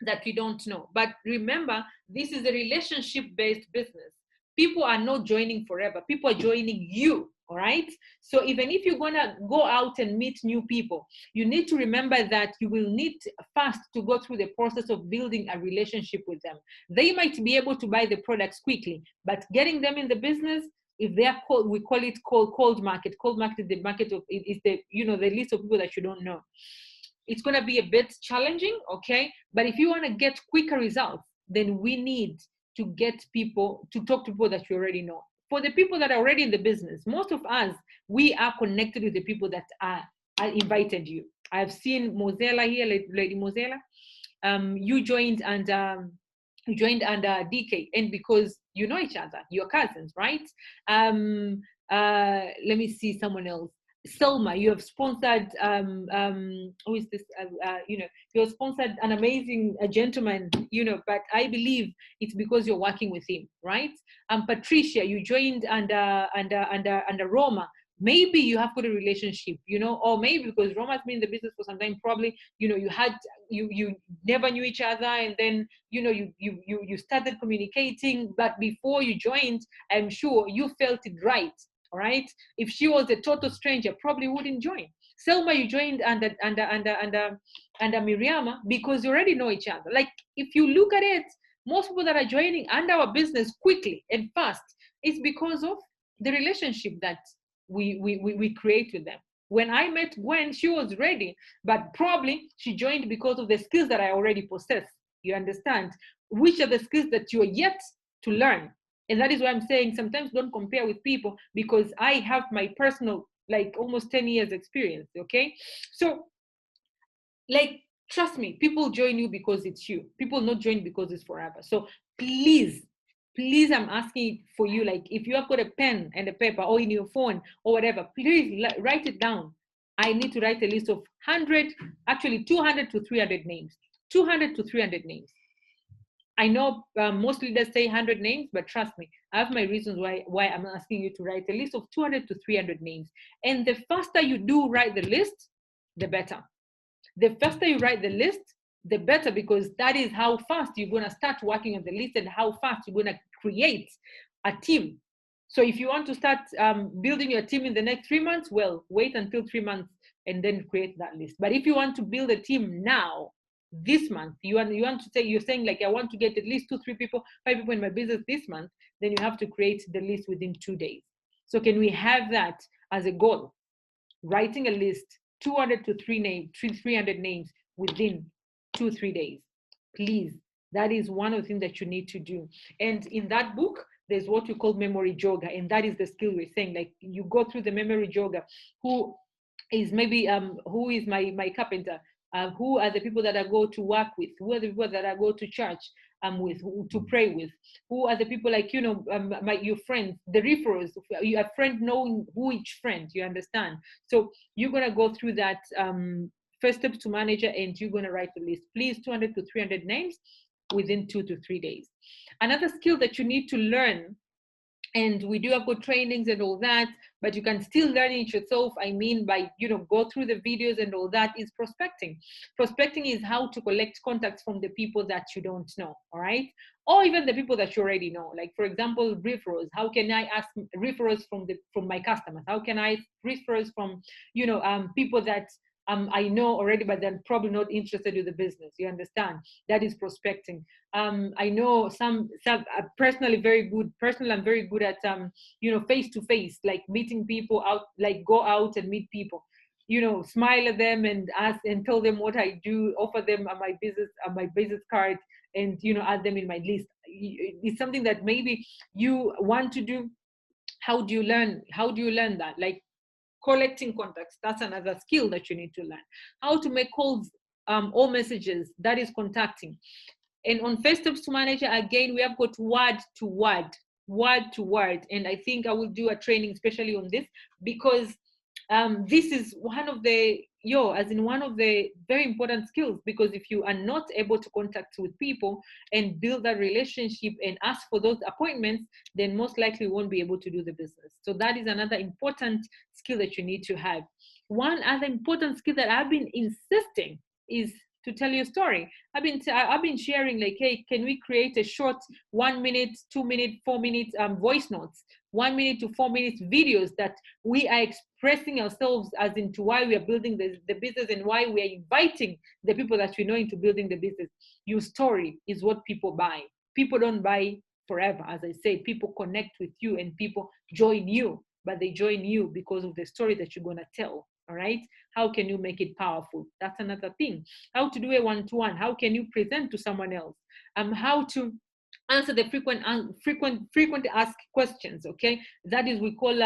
that we don't know. But remember, this is a relationship-based business. People are not joining forever. People are joining you. All right. So even if you're going to go out and meet new people, you need to remember that you will need first to go through the process of building a relationship with them. They might be able to buy the products quickly, but getting them in the business, if they are cold, we call it cold market. Cold market is the market of, is the, the list of people that you don't know. It's going to be a bit challenging. Okay. But if you want to get quicker results, then we need to get people to talk to people that you already know. for the people that are already in the business, most of us, we are connected with the people that I invited you. I've seen Mozella here, Lady Mozella. You joined under DK, and because you know each other, you're cousins, right? Let me see someone else. Selma, you have sponsored who is this? You know, you have sponsored an amazing gentleman, you know, but I believe it's because you're working with him, right? Patricia, you joined under Roma. Maybe you have got a relationship, you know, or maybe because Roma's been in the business for some time, probably, you know, you never knew each other, and then, you know, you started communicating, but before you joined, I'm sure you felt it right. All right. If she was a total stranger, probably wouldn't join. Selma, you joined under Miriama because you already know each other. Like, if you look at it, most people that are joining under our business quickly and fast, it's because of the relationship that we create with them. When I met Gwen, she was ready, but probably she joined because of the skills that I already possess. You understand? Which are the skills that you are yet to learn? And that is why I'm saying sometimes don't compare with people, because I have my personal, like, almost 10 years experience, okay? So, like, trust me, people join you because it's you. People not join because it's forever. So please, I'm asking for you, like, if you have got a pen and a paper or in your phone or whatever, please write it down. I need to write a list of 200 to 300 names. 200 to 300 names. I know most leaders say 100 names, but trust me, I have my reasons why I'm asking you to write a list of 200 to 300 names. And the faster you do write the list, the better. The faster you write the list, the better, because that is how fast you're going to start working on the list and how fast you're going to create a team. So if you want to start building your team in the next 3 months, well, wait until 3 months and then create that list. But if you want to build a team now, this month, you want to say, you're saying, like, I want to get at least 2, 3 people, 5 people in my business this month, then you have to create the list within 2 days. So can we have that as a goal? Writing a list, 200 to 300 names within 2-3 days. Please, that is one of the things that you need to do. And in that book, there's what we call memory jogger, and that is the skill we're saying. Like, you go through the memory jogger, who is maybe who is my carpenter, who are the people that I go to work with, who are the people that I go to church with, to pray with, who are the people, like, you know, your friends, the referrals, your friend knowing who each friend, you understand? So you're going to go through that first steps to manager, and you're going to write the list. Please, 200 to 300 names within 2 to 3 days. Another skill that you need to learn, and we do have good trainings and all that, but you can still learn it yourself. I mean, by, you know, go through the videos and all that, is prospecting. Prospecting is how to collect contacts from the people that you don't know, all right? Or even the people that you already know. Like, for example, referrals. How can I ask referrals from my customers? How can I referrals from, you know, people that I know already, but they're probably not interested in the business. You understand? That is prospecting. I know some personally very good. Personally, I'm very good at you know, face to face, like meeting people out, like go out and meet people. You know, smile at them and ask and tell them what I do. Offer them my business card, and, you know, add them in my list. It's something that maybe you want to do. How do you learn? How do you learn that? Like, collecting contacts, that's another skill that you need to learn. How to make calls or messages, that is contacting. And on first steps to manager, again, we have got word to word. And I think I will do a training especially on this, because this is one of the one of the very important skills, because if you are not able to contact with people and build that relationship and ask for those appointments, then most likely you won't be able to do the business. So that is another important skill that you need to have. One other important skill that I've been insisting is to tell your story. I've been sharing, like, hey, can we create a short 1 minute, 2 minute, 4 minute voice notes, 1 minute to 4 minutes videos that we are expressing ourselves as into why we are building the business and why we are inviting the people that we know into building the business. Your story is what people buy. People don't buy forever. As I say, people connect with you and people join you, but they join you because of the story that you're going to tell. All right. How can you make it powerful? That's another thing. How to do a one-to-one. How can you present to someone else? How to Answer the frequent asked questions. Okay, that is we call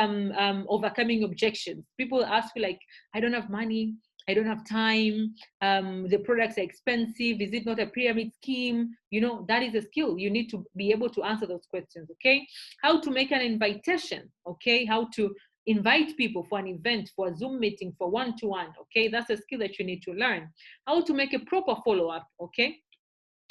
overcoming objections. People ask you like, I don't have money, I don't have time, the products are expensive, is it not a pyramid scheme? You know, that is a skill. You need to be able to answer those questions. Okay, how to make an invitation. Okay, how to invite people for an event, for a Zoom meeting, for one-to-one. Okay, that's a skill that you need to learn. How to make a proper follow-up. Okay,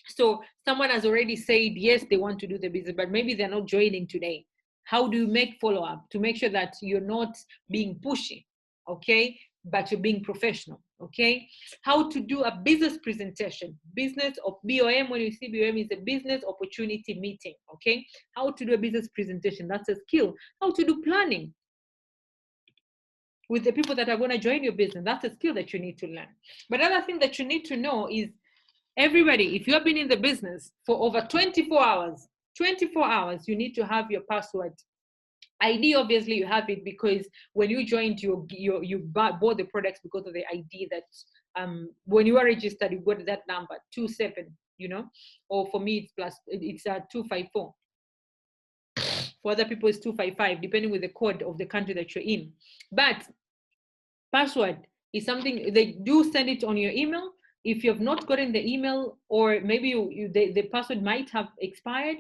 so someone has already said yes, they want to do the business, but maybe they're not joining today. How do you make follow-up to make sure that you're not being pushy, okay, but you're being professional? Okay, how to do a business presentation. Business of BOM, when you see BOM, is a business opportunity meeting. Okay, how to do a business presentation, that's a skill. How to do planning with the people that are going to join your business, that's a skill that you need to learn. But another thing that you need to know is, everybody, if you have been in the business for over 24 hours, you need to have your password. ID, obviously you have it because when you joined, you bought the products because of the ID that when you are registered, you got that number 27, you know, or for me it's 254. For other people it's 255, depending with the code of the country that you're in. But password is something they do send it on your email. If you have not gotten the email, or maybe the password might have expired,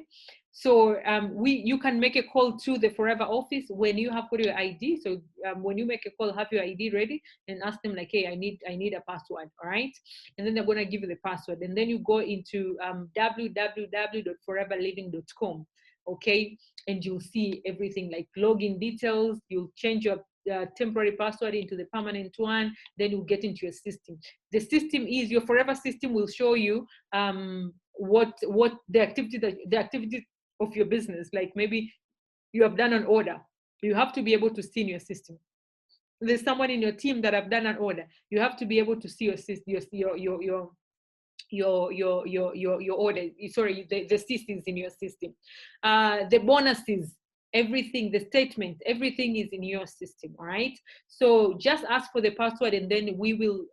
so you can make a call to the Forever office when you have got your ID. So when you make a call, have your ID ready and ask them like, hey, I need a password, all right? And then they're going to give you the password, and then you go into www.foreverliving.com, okay? And you'll see everything like login details. You'll change your temporary password into the permanent one, then you get into your system. The system is your Forever system will show you what the activity of your business. Like maybe you have done an order, you have to be able to see in your system. There's someone in your team that have done an order, you have to be able to see your order. Sorry, the systems in your system, the bonuses, everything, the statement, everything is in your system. All right, so just ask for the password, and then we will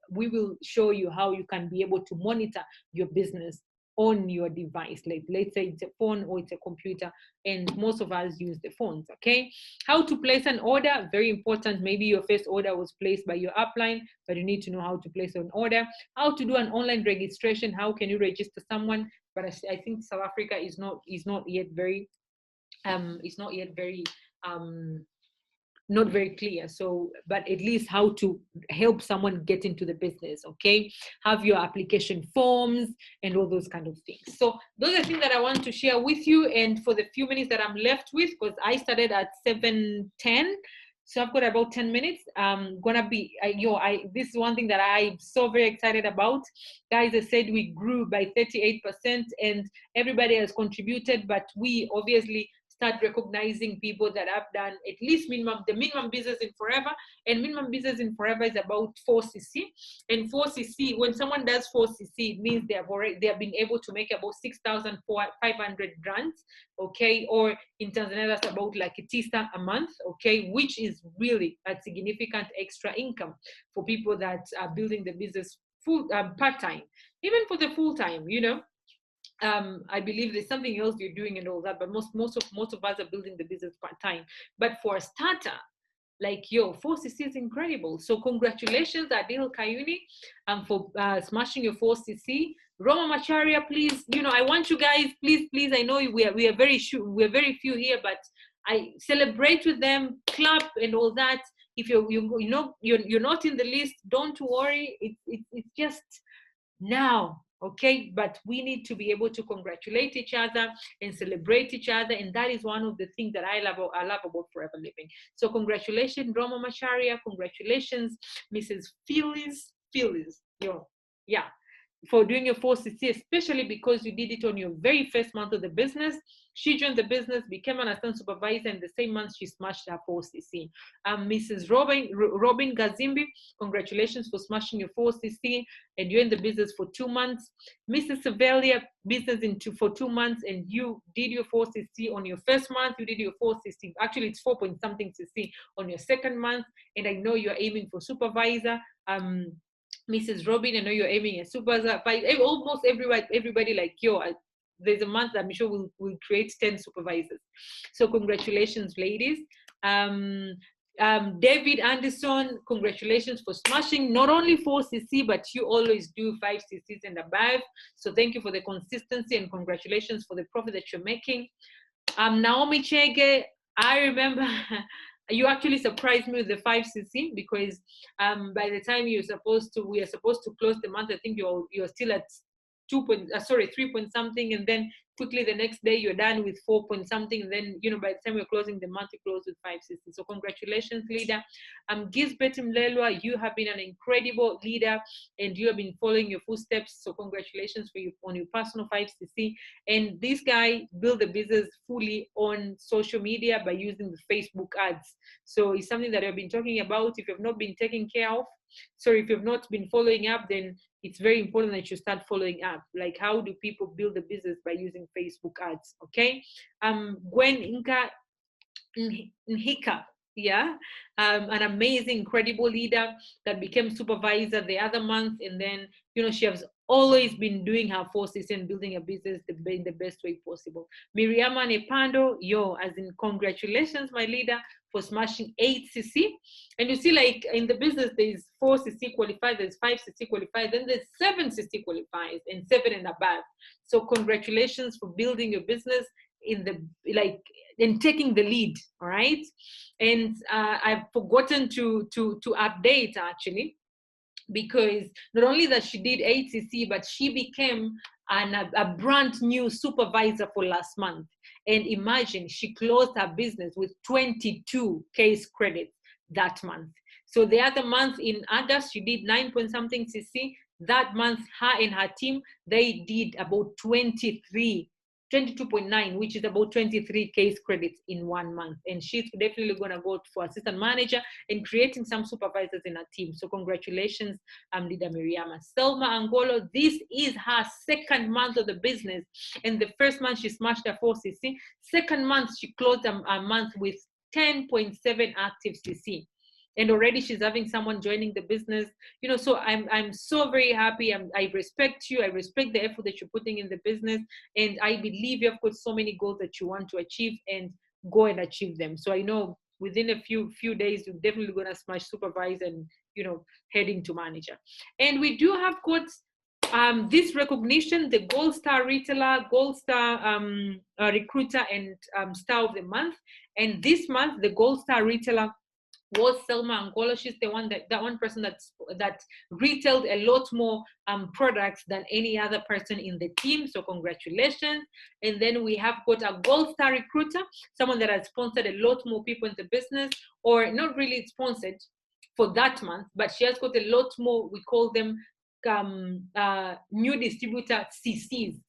show you how you can be able to monitor your business on your device. Like, let's say it's a phone or it's a computer, and most of us use the phones. Okay, how to place an order, very important. Maybe your first order was placed by your upline, but you need to know how to place an order. How to do an online registration, how can you register someone? But I think South Africa is not yet very not very clear. So, but at least how to help someone get into the business. Okay, have your application forms and all those kind of things. So those are things that I want to share with you. And for the few minutes that I'm left with, because I started at 7:10, so I've got about 10 minutes. This is one thing that I'm so very excited about. Guys, I said we grew by 38% and everybody has contributed, but we obviously start recognizing people that have done at least the minimum business in Forever. And minimum business in Forever is about 4cc. And 4cc, when someone does 4cc, it means they have been able to make about 6,500 rands, okay? Or in Tanzania, that's about like a tisa a month, okay? Which is really a significant extra income for people that are building the business part-time, even for the full-time, you know. I believe there's something else you're doing and all that, but most of us are building the business part-time. But for a starter, like 4cc is incredible. So congratulations, Adil Kayuni, for smashing your 4cc. Roma Macharia, please, I want you guys, please. I know we are very few here, but I celebrate with them, clap and all that. If you're not in the list, don't worry. It's just now. Okay, but we need to be able to congratulate each other and celebrate each other, and that is one of the things that I love about Forever Living. So congratulations, Roma Macharia, congratulations, Mrs. Phyllis, for doing your 4cc, especially because you did it on your very first month of the business. She joined the business, became an assistant supervisor, and the same month she smashed her 4cc. Mrs. Robin Gazimbi, congratulations for smashing your 4cc, and you're in the business for 2 months. Mrs. Sevelia, business for 2 months, and you did your 4cc on your first month. You did your 4cc, actually it's 4-point-something cc on your second month, and I know you're aiming for supervisor. Mrs. Robin, I know you're aiming at supervisor. Almost everybody like there's a month that I'm sure we'll create 10 supervisors. So congratulations, ladies. David Anderson, congratulations for smashing not only 4cc, but you always do 5cc's and above. So thank you for the consistency and congratulations for the profit that you're making. Naomi Chege, I remember you actually surprised me with the 5cc because by the time we are supposed to close the month, I think you're still at 3 point something, and then quickly the next day you're done with 4 point something, and then by the time we're closing the month, you close with 5cc. So congratulations, leader. Gisbert Mlelwa, you have been an incredible leader and you have been following your footsteps. So congratulations for you on your personal 5cc. And this guy built the business fully on social media by using the Facebook ads. So it's something that I've been talking about. If you've not been taking care of, if you've not been following up, then it's very important that you start following up. Like, how do people build a business by using Facebook ads? Okay. Gwen Nhika, an amazing, incredible leader that became supervisor the other month, and then she has always been doing her 4cc and building a business in the best way possible. Miriama Nepando, as in congratulations, my leader, for smashing 8cc. And you see, like in the business, there's 4cc qualified, there's 5cc qualified, then there's 7cc qualified, and 7 and above. So congratulations for building your business and taking the lead. All right. And I've forgotten to update actually, because not only that she did 8cc, but she became a brand new supervisor for last month. And imagine, she closed her business with 22 case credits that month. So the other month in August, she did 9 point something cc. That month, her and her team, they did about 22.9, which is about 23 case credits in 1 month. And she's definitely going to go for assistant manager and creating some supervisors in her team. So congratulations, Leader Miriama. Selma Angolo, this is her second month of the business. And the first month she smashed her 4cc. Second month, she closed a month with 10.7 active cc. And already she's having someone joining the business, so I'm so very happy. I respect you. I respect the effort that you're putting in the business. And I believe you have got so many goals that you want to achieve, and go and achieve them. So I know within a few days, you're definitely going to smash supervisor and, head into manager. And we do have got this recognition, the Gold Star Retailer, Gold Star Recruiter, and Star of the Month. And this month, the Gold Star Retailer was Selma Angola. She's the one that one person that retailed a lot more products than any other person in the team. So congratulations. And then we have got a Gold Star Recruiter, someone that has sponsored a lot more people in the business, or not really sponsored for that month, but she has got a lot more, we call them new distributor CCs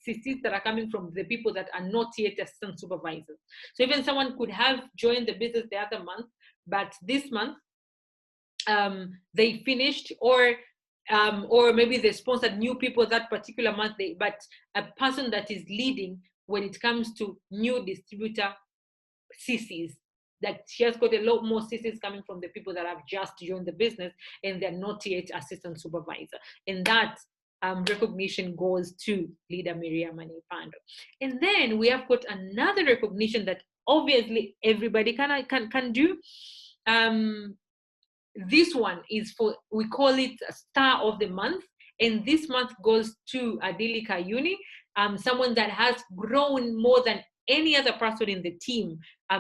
that are coming from the people that are not yet assistant supervisors. So even someone could have joined the business the other month, but this month they finished, or maybe they sponsored new people that particular month. But a person that is leading when it comes to new distributor CCs, that she has got a lot more CCs coming from the people that have just joined the business and they're not yet assistant supervisor. And that recognition goes to Leader Miriam Nepando. And then we have got another recognition that obviously everybody can do. This one is for, we call it Star of the Month, and this month goes to Adili Kayuni, someone that has grown more than any other person in the team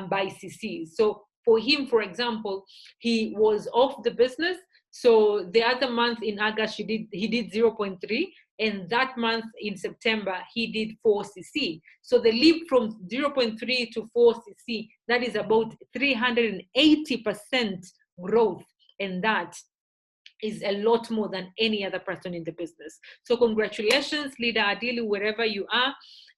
by CC. So for him, for example, he was off the business. So the other month in August, he did 0.3, and that month in September, he did 4 cc. So the leap from 0.3 to 4 cc, that is about 380% growth. And that is a lot more than any other person in the business. So congratulations, Leader Adili, wherever you are.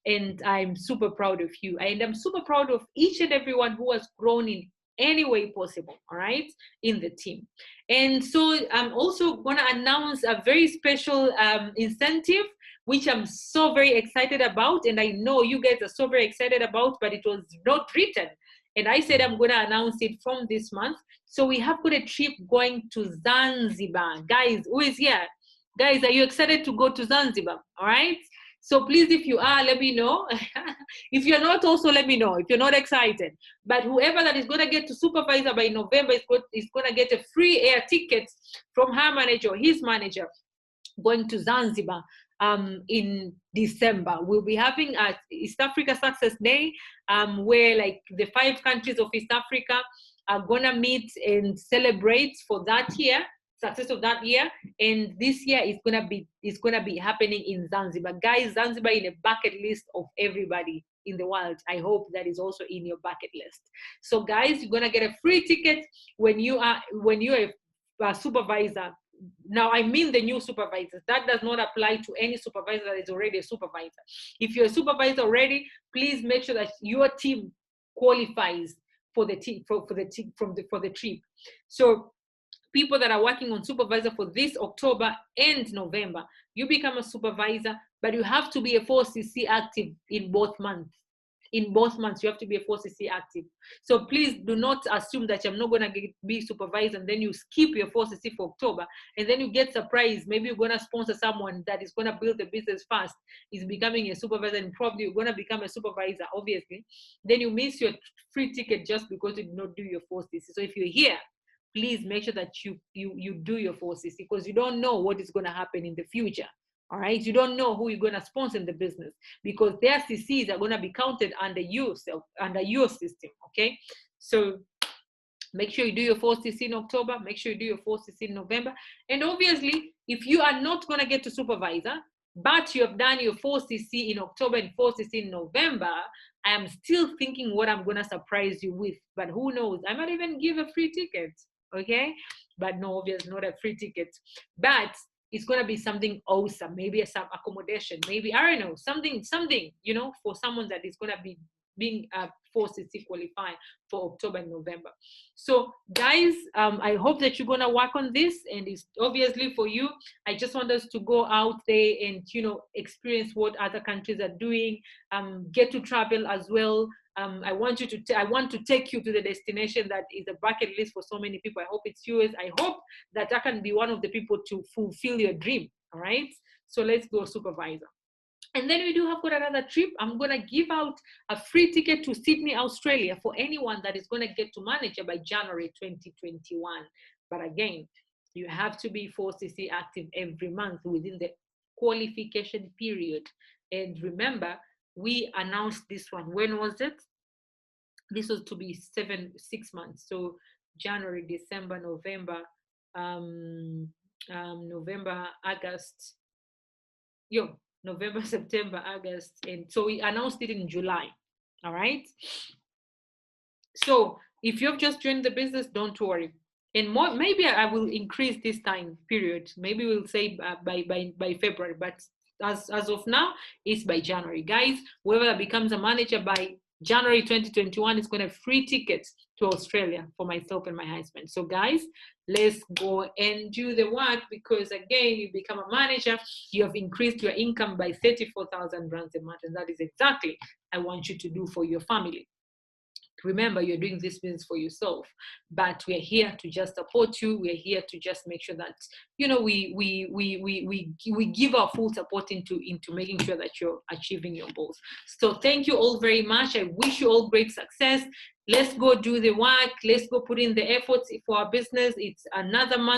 And I'm super proud of you. And I'm super proud of each and everyone who has grown in any way possible, all right, in the team. And so I'm also going to announce a very special incentive, which I'm so very excited about. And I know you guys are so very excited about, but it was not written. And I said I'm going to announce it from this month. So we have got a trip going to Zanzibar. Guys, who is here? Guys, are you excited to go to Zanzibar? All right. So please, if you are, let me know. If you're not, also let me know if you're not excited. But whoever that is going to get to supervisor by November is going to get a free air ticket from her manager or his manager going to Zanzibar in December. We'll be having a East Africa Success Day where like the 5 countries of East Africa are going to meet and celebrate for that year, success of that year. And this year is going to be happening in Zanzibar. Guys, Zanzibar in a bucket list of everybody in the world. I hope that is also in your bucket list. So guys, you're going to get a free ticket when you're a supervisor. Now, I mean the new supervisors. That does not apply to any supervisor that is already a supervisor. If you're a supervisor already, please make sure that your team qualifies for the trip. So people that are working on supervisor for this October and November, you become a supervisor, but you have to be a 4CC active in both months. In both months, you have to be a 4CC active. So please do not assume that I'm not going to be supervisor and then you skip your 4CC for October and then you get surprised. Maybe you're going to sponsor someone that is going to build the business fast, is becoming a supervisor, and probably you're going to become a supervisor, obviously. Then you miss your free ticket just because you did not do your 4CC. So if you're here, please make sure that you do your 4CC, because you don't know what is going to happen in the future. All right, you don't know who you're going to sponsor in the business, because their CCs are going to be counted under your system. Okay, so make sure you do your 4CC in October, make sure you do your 4CC in November. And obviously, if you are not going to get to supervisor, but you have done your 4CC in October and 4CC in November, I am still thinking what I'm going to surprise you with. But who knows? I might even give a free ticket. Okay, but no, obviously not a free ticket. But it's going to be something awesome, maybe some accommodation, maybe, I don't know, something, you know, for someone that is going to be being forced to qualify for October and November. So guys, I hope that you're going to work on this, and it's obviously for you. I just want us to go out there and, you know, experience what other countries are doing, get to travel as well. I want to take you to the destination that is a bucket list for so many people. I hope it's yours. I hope that I can be one of the people to fulfill your dream. All right. So let's go, supervisor. And then we do have got another trip. I'm going to give out a free ticket to Sydney, Australia for anyone that is going to get to manager by January 2021. But again, you have to be 4CC active every month within the qualification period. And remember, we announced this one. When was it? This was to be 6 months. So January, December, November, November, August. November, September, August. And so we announced it in July. All right. So if you've just joined the business, don't worry. And more, maybe I will increase this time period. Maybe we'll say by February, but as of now, it's by January. Guys, whoever becomes a manager by January 2021 is going to have free tickets to Australia for myself and my husband. So guys, let's go and do the work, because again, you become a manager, you have increased your income by 34,000 rands a month, and that is exactly I want you to do for your family. Remember, you're doing this business for yourself, but we're here to just support you. We're here to just make sure that, you know, we give our full support into making sure that you're achieving your goals. So thank you all very much. I wish you all great success. Let's go do the work. Let's go put in the efforts for our business. It's another month.